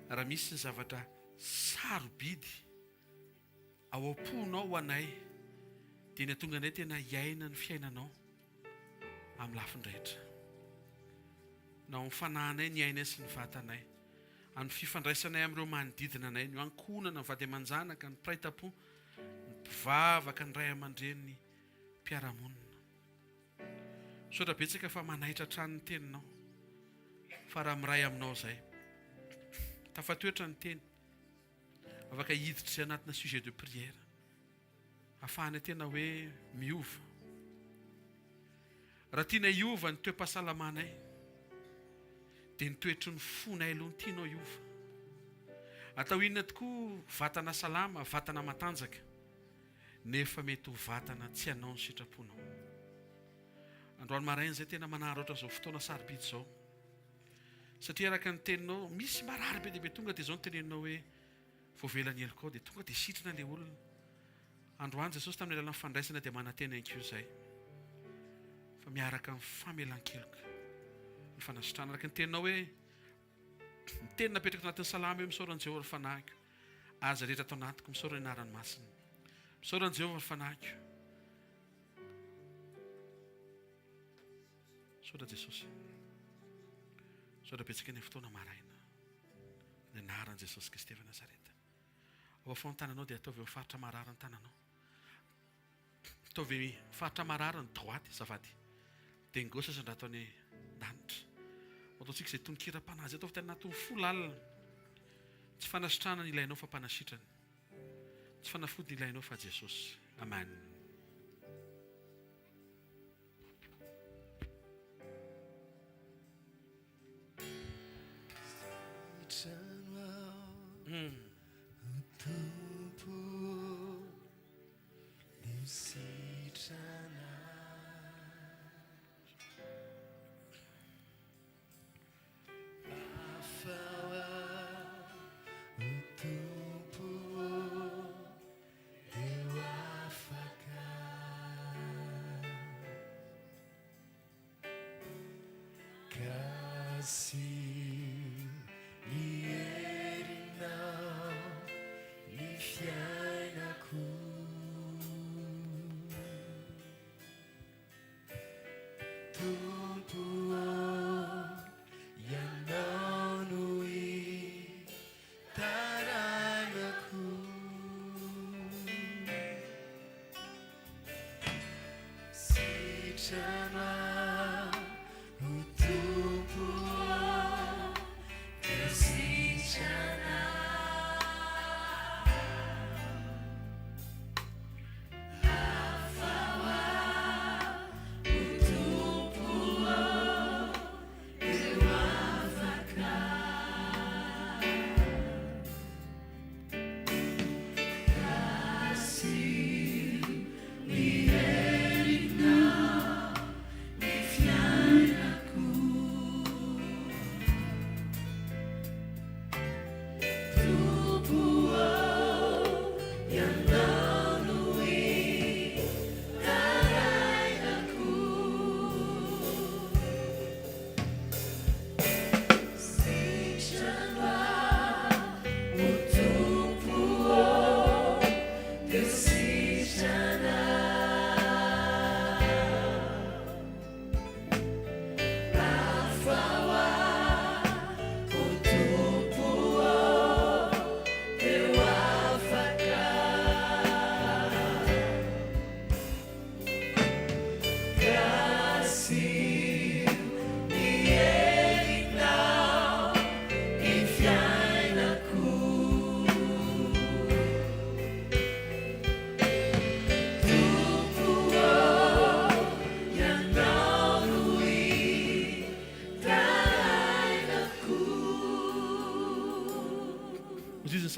raha misy ny zavatra sarobidy ao am-ponao ho anay dia ny atonga anay tena hiaina ny fiainanao amin'ny lafiny rehetra. Na ny fanahinay ny ainay sy ny vatanay, amin'ny fifandraisanay amin'ireo manodidina anay, ny ankonana, ny vady aman-janaka, ny praitapo, ny mpivavaka, ny ray aman-dreny, ny mpiara-monina. Misaotra betsaka fa manaitra hatrany ny teninao. Fa raha miray aminao izay, tafatoetra ny teny, afaka hiditra izay anatina sujet de prière, ahafahana tena hoe miova. Raha tiana hiova ny toe-pahasalamanay, dia ny toetry ny fonay aloha ny tianao hiova. Atao inona tokoa vatana salama, vatana matanjaka, nefa mety ho vatana tsy anao ny sitraponao. Androany maraina izay tena manahara ohatra izao fotoana sarobidy izao. Satria araka ny teninao, misy marary be dia be tonga dia izao ny teneninao hoe voavelany heliko dia tonga dia sitrina ilay olona. Androany Jesosy tamin'ny alalan'ny fandraisana dia manantena iankoa izay. Fa miaraka amin'ny famelan-keloka, ny fanasitrana araka ny teninao hoe ny teny napetraka anatin'ny salama hoe misaoran'i Jehovah ny fanahiko, aza rehetra atao anatiko misaoran'ny anarany masina. Misaoran'i Jehovah ny fanahiko. Misaotra Jesosy. Misaotra betsaka ny fotoana maraina. Ny anaran'i Jesosy Kristy avy Nazareta. Ao afoan'ny tananao dia ataovy eo faritra marara ny tananao. Ataovy faritra marara ny droite zavady. Dia ny gauche izany raha ataony danitra. Ataontsika izay tononkira-panazy. Ataovy tena anatin'ny folo alina. Tsy fanasitrana ny ilainao fa mpanasitrany. Tsy fanafody ny ilainao fa Jesosy. Amen.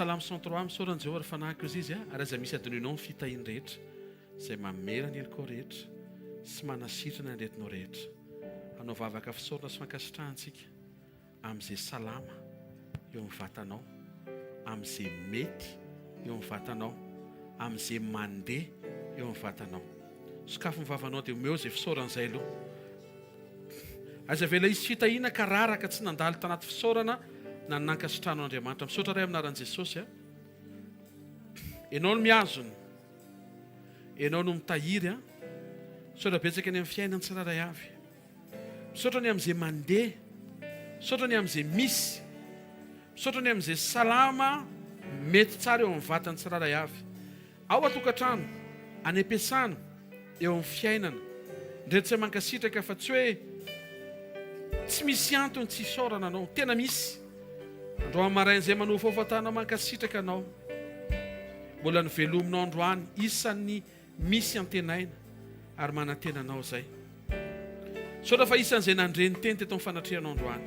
Salamo 103 misaoran'i Jehovah rehefa nahaka izy izy ary aza misy adinoinao ny fitahiany rehetra izay mamerana elokao rehetra sy manasitrana ny retinao rehetra anao vavaka fisaorana sy fankasitrahantsika amin'izay salama eo amin'ny vatanao, amin'izay mety eo amin'ny vatanao, amin'izay mandeha eo amin'ny vatanao. Sokafo ny vavanao dia omeo izay fisaoran'izay aloha. Aza vela izy fitahiana ka raraka tsy nandalo tanaty fisaorana na nankasitrano Andriamanitra. Misaotra ray aminaran'i Jesosy. Ianao no miazony, ianao no mitahiry. Misaotra betsaka ny amin'ny fiainany tsiraray avy. Misaotra ny amin'izay mandeha, misaotra ny amin'izay misy, misaotra ny amin'izay salama mety tsara eo amin'ny vatany tsiraray avy. Ao atokantrano, any am-piasana, eo amin'ny fiainana. Ndreto tsy mankasitraka fa tsy hoe tsy misy antony tsy isaorana anao, tena misy. Andro amarain'izay manovo fahafatana mankasitraka anao. Mbola ny velominao androany, isan'ny misy antenaina ary manantena anao zay. Saotra fa isan'izay nandreny teny teto amin'ny fanatrianao androany.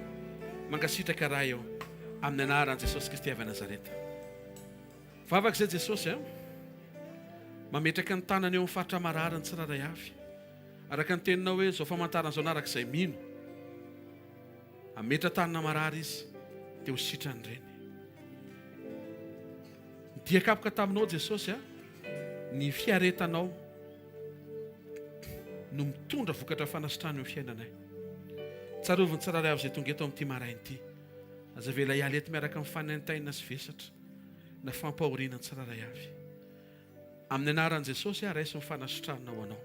Mankasitraka raha eo amin'ny anaran'i Jesosy Kristy avy Nazareta. Vavak'izay Jesosy mametraka ny tanany eo amin'ny faritra mararany tsiraray avy. Araka ny teninao hoe zao famantaran'izao narak'izay mino. Ametra tanana marary izy dia ho sitrany reny. Diakapoka taminao Jesosy ny fiaretanao no mitondra vokatra fanasitrana eo fiainanay. Tsaroviny tsiraray avy izay tonga eto amin'ity maraina ity. Aza vela hiala eto miaraka amin'ny fanentaina sy vesatra na fampahoriana tsiraray avy. Amin'ny anaran'i Jesosy raisy ny fanasitrana ho anao.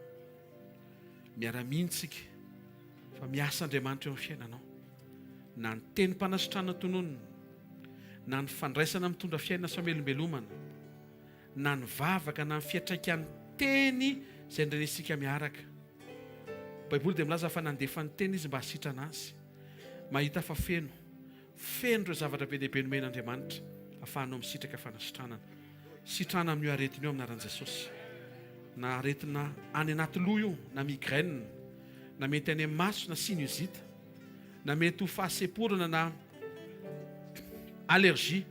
Miara-mintsika fa miasa Andriamanitra eo amin'ny fiainanao. Na ny teny mpanasitrana tononona, na ny fandraisana mitondra fiainana sy mamelombelomana, na ny vavaka, na ny fiatraikan'ny teny izay ndrenesika miaraka. Baiboly dia milaza fa nandefa ny teny izy mba hasitrana azy. Mahita fa feno ireo zavatra be dehibe nomen'Andriamanitra ahafahanao misitraka fanasitranana. Sitrana amin'io aretina io aminaran'i Jesosy. Na aretina any anaty loha io, na migraine, na mety any amin'ny maso, na sinusite, na mety ho fahaseporana na allergie,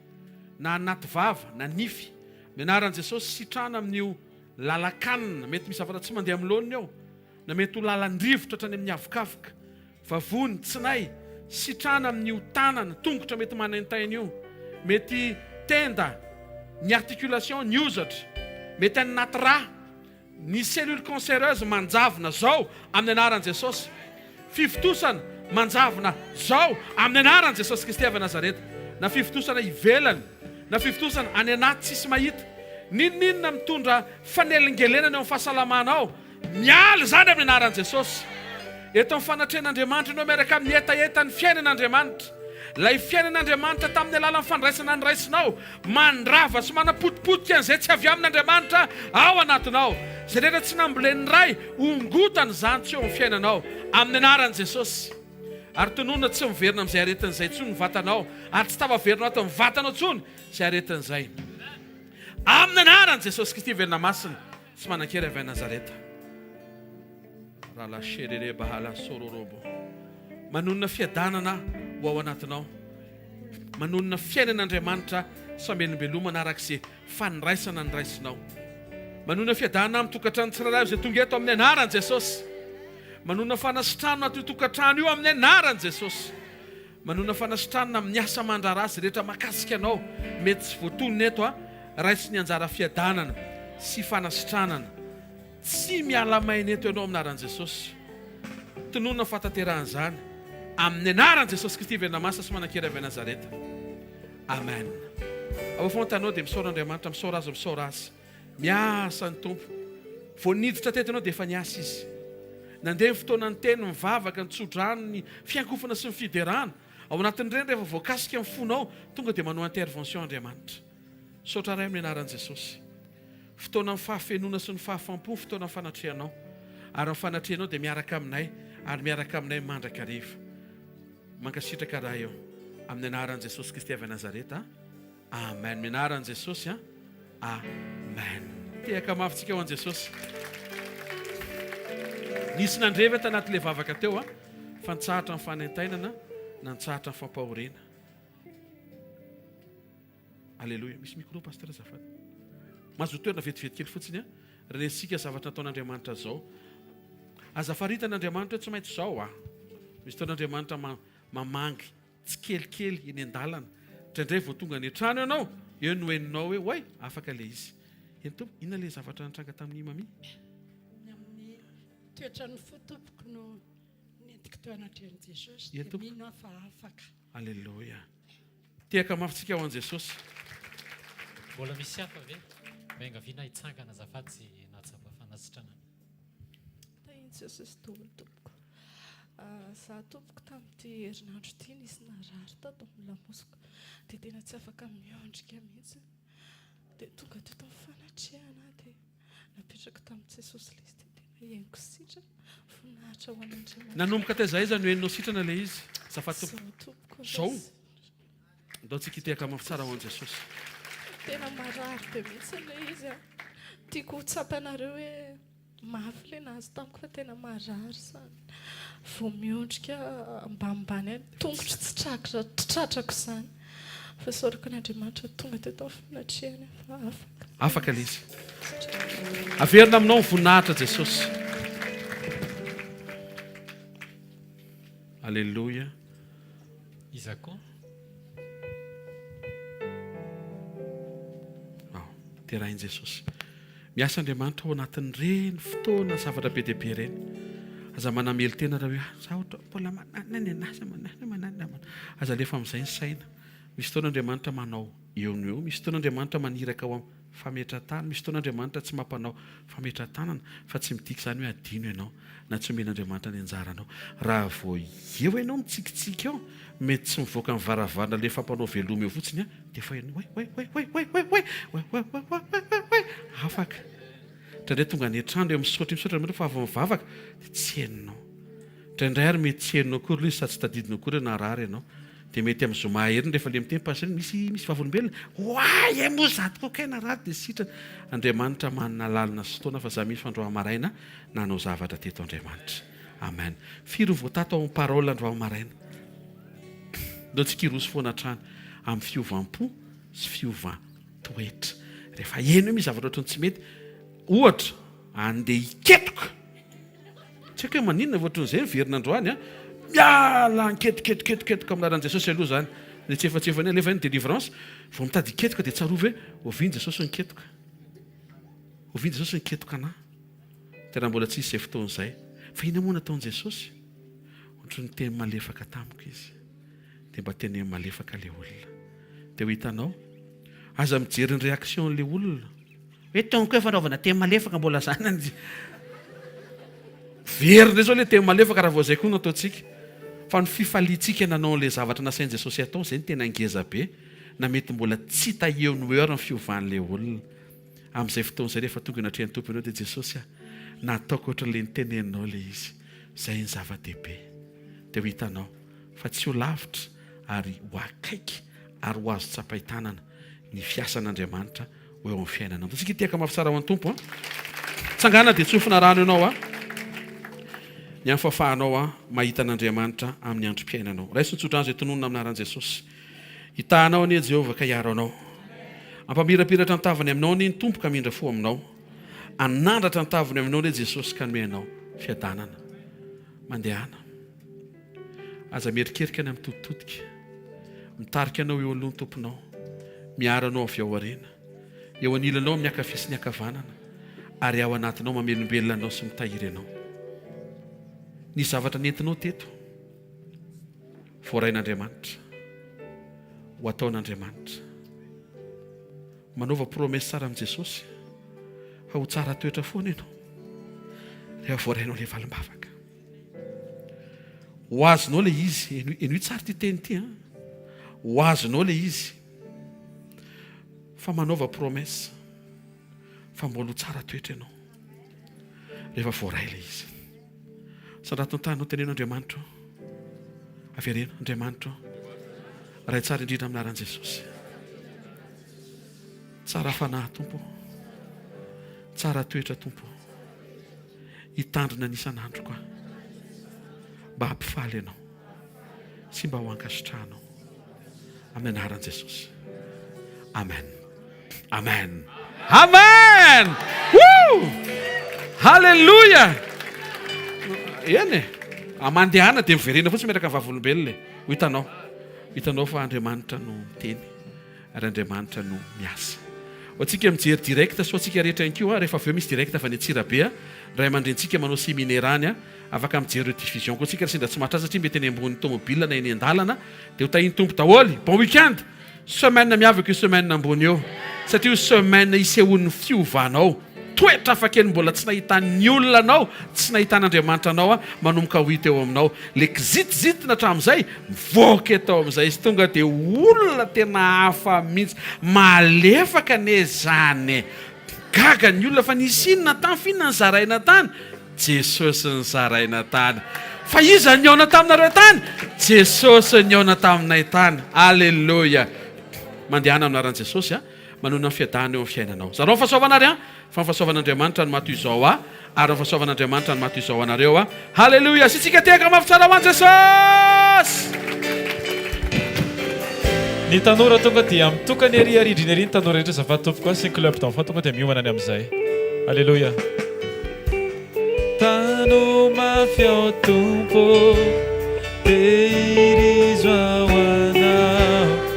na anaty vava, na nify. Ny anaran'i Jesosy sitrana amin'io lalakanina, mety misy zavatra tsy mandeha amin'ny laoniny ao, na mety ho lalandrivotra hatrany amin'ny avokavoka, vavony, tsinay, sitrana amin'io tanana, tongotra mety manentaina io, mety tenda, ny articulation, ny ozatra, mety any anaty rà, ny cellule cancéreuse manjavona zao amin'ny anaran'i Jesosy. fivitosana manjavona zao amin'ny anaran' Jesosy Kristy avy Nazareta, na fivitosana ivelany, na fivitosana any anaty tsisy mahita, ninona mitondra fanelingelenana eo amin'ny fahasalamanao, miala zany amin'ny anaran' Jesosy. Eto amin'ny fanatrehan'Andriamanitra ianao miaraka amin'ny etaeta ny fiainan'Andriamanitra. Ilay fiainan'Andriamanitra tamin'ny alalan'ny fandraisana ny raisinao, mandrava sy manapotipotika an'izay tsy avy amin'Andriamanitra ao anatinao. Izay rehetra tsy nambolen'ny ray, ongotany zany tsy eo amin'ny fiainanao amin'ny anaran' Jesosy. Ary tononona tsy miverina amin'izay aretin'izay tsony ny vatanao, ary tsy tavaverinao ato amin'ny vatanao tsony izay aretin'izay. Amin'ny anaran' Jesosy Kristy velona masina sy manan-kery avy Nazareta. Manonona fiadanana ho ao anatinao, manonona fiainan'Andriamanitra samelombelomana arak'izay fanraisana ny raisinao, manonona fiadanana amin'ny tokantrano tsirairay izay tonga eto amin'ny anaran' Jesosy, manonona fanasitrano anaty tokantrano io amin'ny anaran' Jesosy, manonona fanasitrano amin'ny asa mandrarazy rehetra makasika anao, mety tsy voatonona eto raisy ny anjara fiadanana sy fanasitranana, tsy miala maina eto ianao amin'ny anaran' Jesosy. Tononona fatateran'izany amin'ny anaran' Jesosy Kristy velona masina sy manan-kery avy Nazareta. Amen. Ao fontanao dia misaora Andriamanitra, misaora azy, misaora azy. Miasa ny Tompo. Vao niditra teto ianao dia efa niasa izy. Nandeha ny fotoana ny teny, mivavaka, ny tsodrano, ny fiankofana sy ny fiderana. Ao anatin'ireny rehefa voakasika amin'ny fonao, tonga dia manao intervention Andriamanitra. Saotra ray amin'ny anaran' Jesosy. Fotoana ny fahafenona sy ny fahafampo, fotoana ny fanatrehanao. Ary ny fanatrehanao dia miaraka aminay, ary miaraka aminay mandraka hariva. Mankasitraka raha eo amin'ny anaran' Jesosy Kristy avy Nazareta. Amen. Amin'ny anaran' Jesosy. Amen. Tehaka mafintsika eo an' Jesosy. Nisy nandreva tanatin'ilay vavaka teo fa nitsahatra ny fanentainana na nitsahatra ny fampahoriana. Alleluia. Misy micro pasteur azafady. Mazo toerana vetivety kely fotsiny renesika zavatra nataon'Andriamanitra zao. Azafaritan'Andriamanitra tsy maintsy zao misy taon'Andriamanitra mamangy tsy kelikely eny an-dalana. Indraindray vao tonga ny trano ianao, eo no heninao hoe oay afaka le izy. Eny Tompo, inona le zavatra nitranga tamin'ny mami? Amin'ny toetra ny fotompoko no nentiko teo anatrehan'i Jesosy dia mino fa afaka. Alleluia. Tehaka mafintsika ao an' Jesosy. Mbola misy hafa ve? Miangaviana hitsangana azafady sy nahatsapa fanasitranana. Tainy Jesosy tompoko. Za tompoko tamin'ity herinandro ity nisy narary tato amin'ny lamosiko dia tena tsy afaka miondrika mihitsy. Dia tonga teto amin'ny fanatrehana dia napetraka tamin'i Jesosy le izy dia tena henoko sitrana voninahitra ho an'Andriamanitra. Nanomboka tezay izy no heninao sitrana le izy. Azafady Zao tompoko. Zao. Ndao tsika hitehaka mafy tsara ho an' Jesosy. Tena marary be mihitsy le izy. Tiako ho tsapanareo hoe mafy le nazy tamiko fa tena marary zany. Vao miondrika ambanimbany any, tongotra tsy tratrako izany. Fa saoraka n'Andriamanitra tonga teto amin'ny fanatrehana fa afaka. Afaka le izy. Averina aminao ny voninahitra Jesosy. Alleluia. Iza koa? Terahin' Jesosy. Miasa Andriamanitra ao anatin'ireny fotoana zavatra be dia be ireny. Aza manamely tena raha hoe za ohatra mbola manana manana. Aza alefa amin'izay ny saina. Misy fotoana Andriamanitra manao eo no eo. Misy fotoana Andriamanitra maniraka ao amin'ny fametran-tanana. Misy fotoana Andriamanitra tsy mampanao fametran-tanana fa tsy midika izany hoe adino ianao na tsy omen'Andriamanitra ny anjaranao. Raha vao eo ianao mitsikitsiky eo, mety tsy mivoaka ny varavarana le fampanao veloma eo fotsiny dia efa afaka. Indraindray tonga ny an-trano eo misaotra misaotra fa avy mivavaka dia tsy heninao. Indraindray ary mety tsy heninao kory izy sady tsy tadidinao kory narary ianao. Dia mety amin'izao maheriny rehefa le miteny pasiny misy vavolombelona. Hoay e moa zato koka narary dia sitrana. Andriamanitra manana lalina sy fotoana fa za misy fandroa maraina nanao zavatra teto Andriamanitra. Amen. Firy voatato ao amin'ny parole androa maraina. Ndao tsika irosy foana trano amin'ny fiovam-po sy fiovam-toetra. Rehefa eno misy zavatra ohatrany tsy mety, ohatra andeha hiketoka. Tsy haiko hoe maninona ohatran'izay verina androany miala nketoketoketoketoka amin'ny anaran'i Jesosy aloha zany. Le tsefatsefany alefa ny délivrance, vao mitady hiketoka dia tsarovy hoe oviany Jesosy niketoka. Oviany Jesosy niketoka anahy. Tena mbola tsy misy izay fotoana izay. Fa ina moa nataon'i Jesosy? ohatrany teny malefaka tamiko izy dia mba teny malefaka le olona dia ho hitanao aza mijery ny réaction le olona hoe tonko hoe fanaovana teny malefaka mbola zanany verina zao le teny malefaka raha vao zay koa nataontsika fa ny fifaliantsika nanao le zavatra nasain'i Jesosy atao zay ny tena ngeza be na mety mbola tsy taheo ny heure ny fiovan'le olona amin'izay fotoan'izay rehefa tonga natrehan'ny tompo ianao dia Jesosy nataoko ohatra le niteneninao le izy zay ny zava-dehibe dia ho hitanao fa tsy ho lavitra ary ho akaiky ary ho azo tsapaitanana ny fiasan'Andriamanitra ho eo amin'ny fiainana tsika tiaka mafitsara ho an'ny tompo tsangana dia tsofina rano ianao ny amfafahanao mahita an'Andriamanitra amin'ny androm-piainanao raisy nitsotra an'izay tononona aminaran'i Jesosy hitanao anie Jehovah ka hiaro anao ampamirapiratra ny tavany aminao ny tompo ka mindra fo aminao anandratra ny tavany aminao ne Jesosy ka nome anao fiadanana mandehana aza mierikerika any amin'ny tototodika mitarika anao eo alohan'ny tomponao miaro anao avy ao aoriana eo anilanao miakafisy ny akavanana ary ao anatinao mamelombelona anao sy mitahiry anao ny zavatra nentinao teto voarain'Andriamanitra ho ataon'Andriamanitra manova promesy tsara amin'i Jesosy fa ho tsara toetra foana ianao rehefa voarainao le valimbavaka ho azonao le izy eno tsara ty teny ty ho azonao le izy fa manova promesy fa mbola ho tsara toetra ianao rehefa voaray le izy sandrato ny tany no tenen'Andriamanitra avereno Andriamanitra ray tsara indrindra aminaran'i Jesosy tsara fanahy tompo tsara toetra tompo hitandrina n'isan'andro koa mba hampifaly ianao sy mba ho ankasitrahanao amin'ny anaran'i Jesosy amen amen amen woo halleluja eny amandehana dia miverena fotsy miaraka amin'ny vavolombelona ho hitanao fa Andriamanitra no miteny ary Andriamanitra no miasa atsika mijery direct so atsika rehetra inkio rehefa aveo misy direct fa ny atsirabe ray aman-drentsika manao séminairany afaka mijery diffusion koa tsika sendra tsy mahatratra satria mety eny ambony tomobile na eny an-dalana dia ho tahiny tompo daholo bon weekend semaine miavaka io semaine ambony eo satria io semaine isehoan'ny fiovanao toetra afakely mbola tsy nahitan'ny olona anao tsy nahitan'Andriamanitra anao manomboka ho hita eo aminao le kizitizitina hatramin'izay mivoaka etao amin'izay izy tonga dia olona tena hafa mihitsy malefaka ne zany gaga ny olona fa nisy inona tany finona ny zaraina tany Jesosy ny zaraina tany fa iza ny aona taminareo tany Jesosy ny aona taminay tany alleluja mandehana aminaran'i Jesosy manona ny fiadana eo amin'ny fiainanao zareo fahasoavanareo fa fahasoavan'Andriamanitra no maty izao ary ny fahasoavan'Andriamanitra no maty izao anareo halleluja sy tsika teka mafitsara ho an Jesosy ny tanora tonga dia mitokany ery aridriny ery ny tanora rehetra zafady tompoko koa sy ny club d'enfant tonga dia miomana any amin'izay alleluja tano mafy ao tompo tehirizo ao anao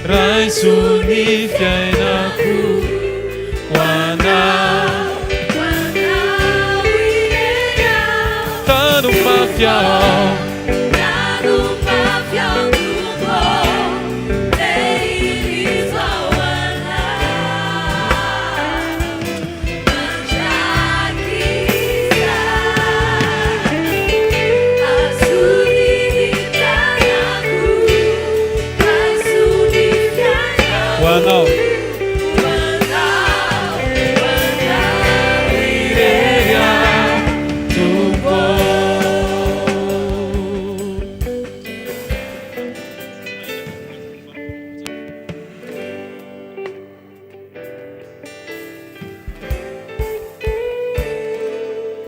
raisuni fiainako tano mafia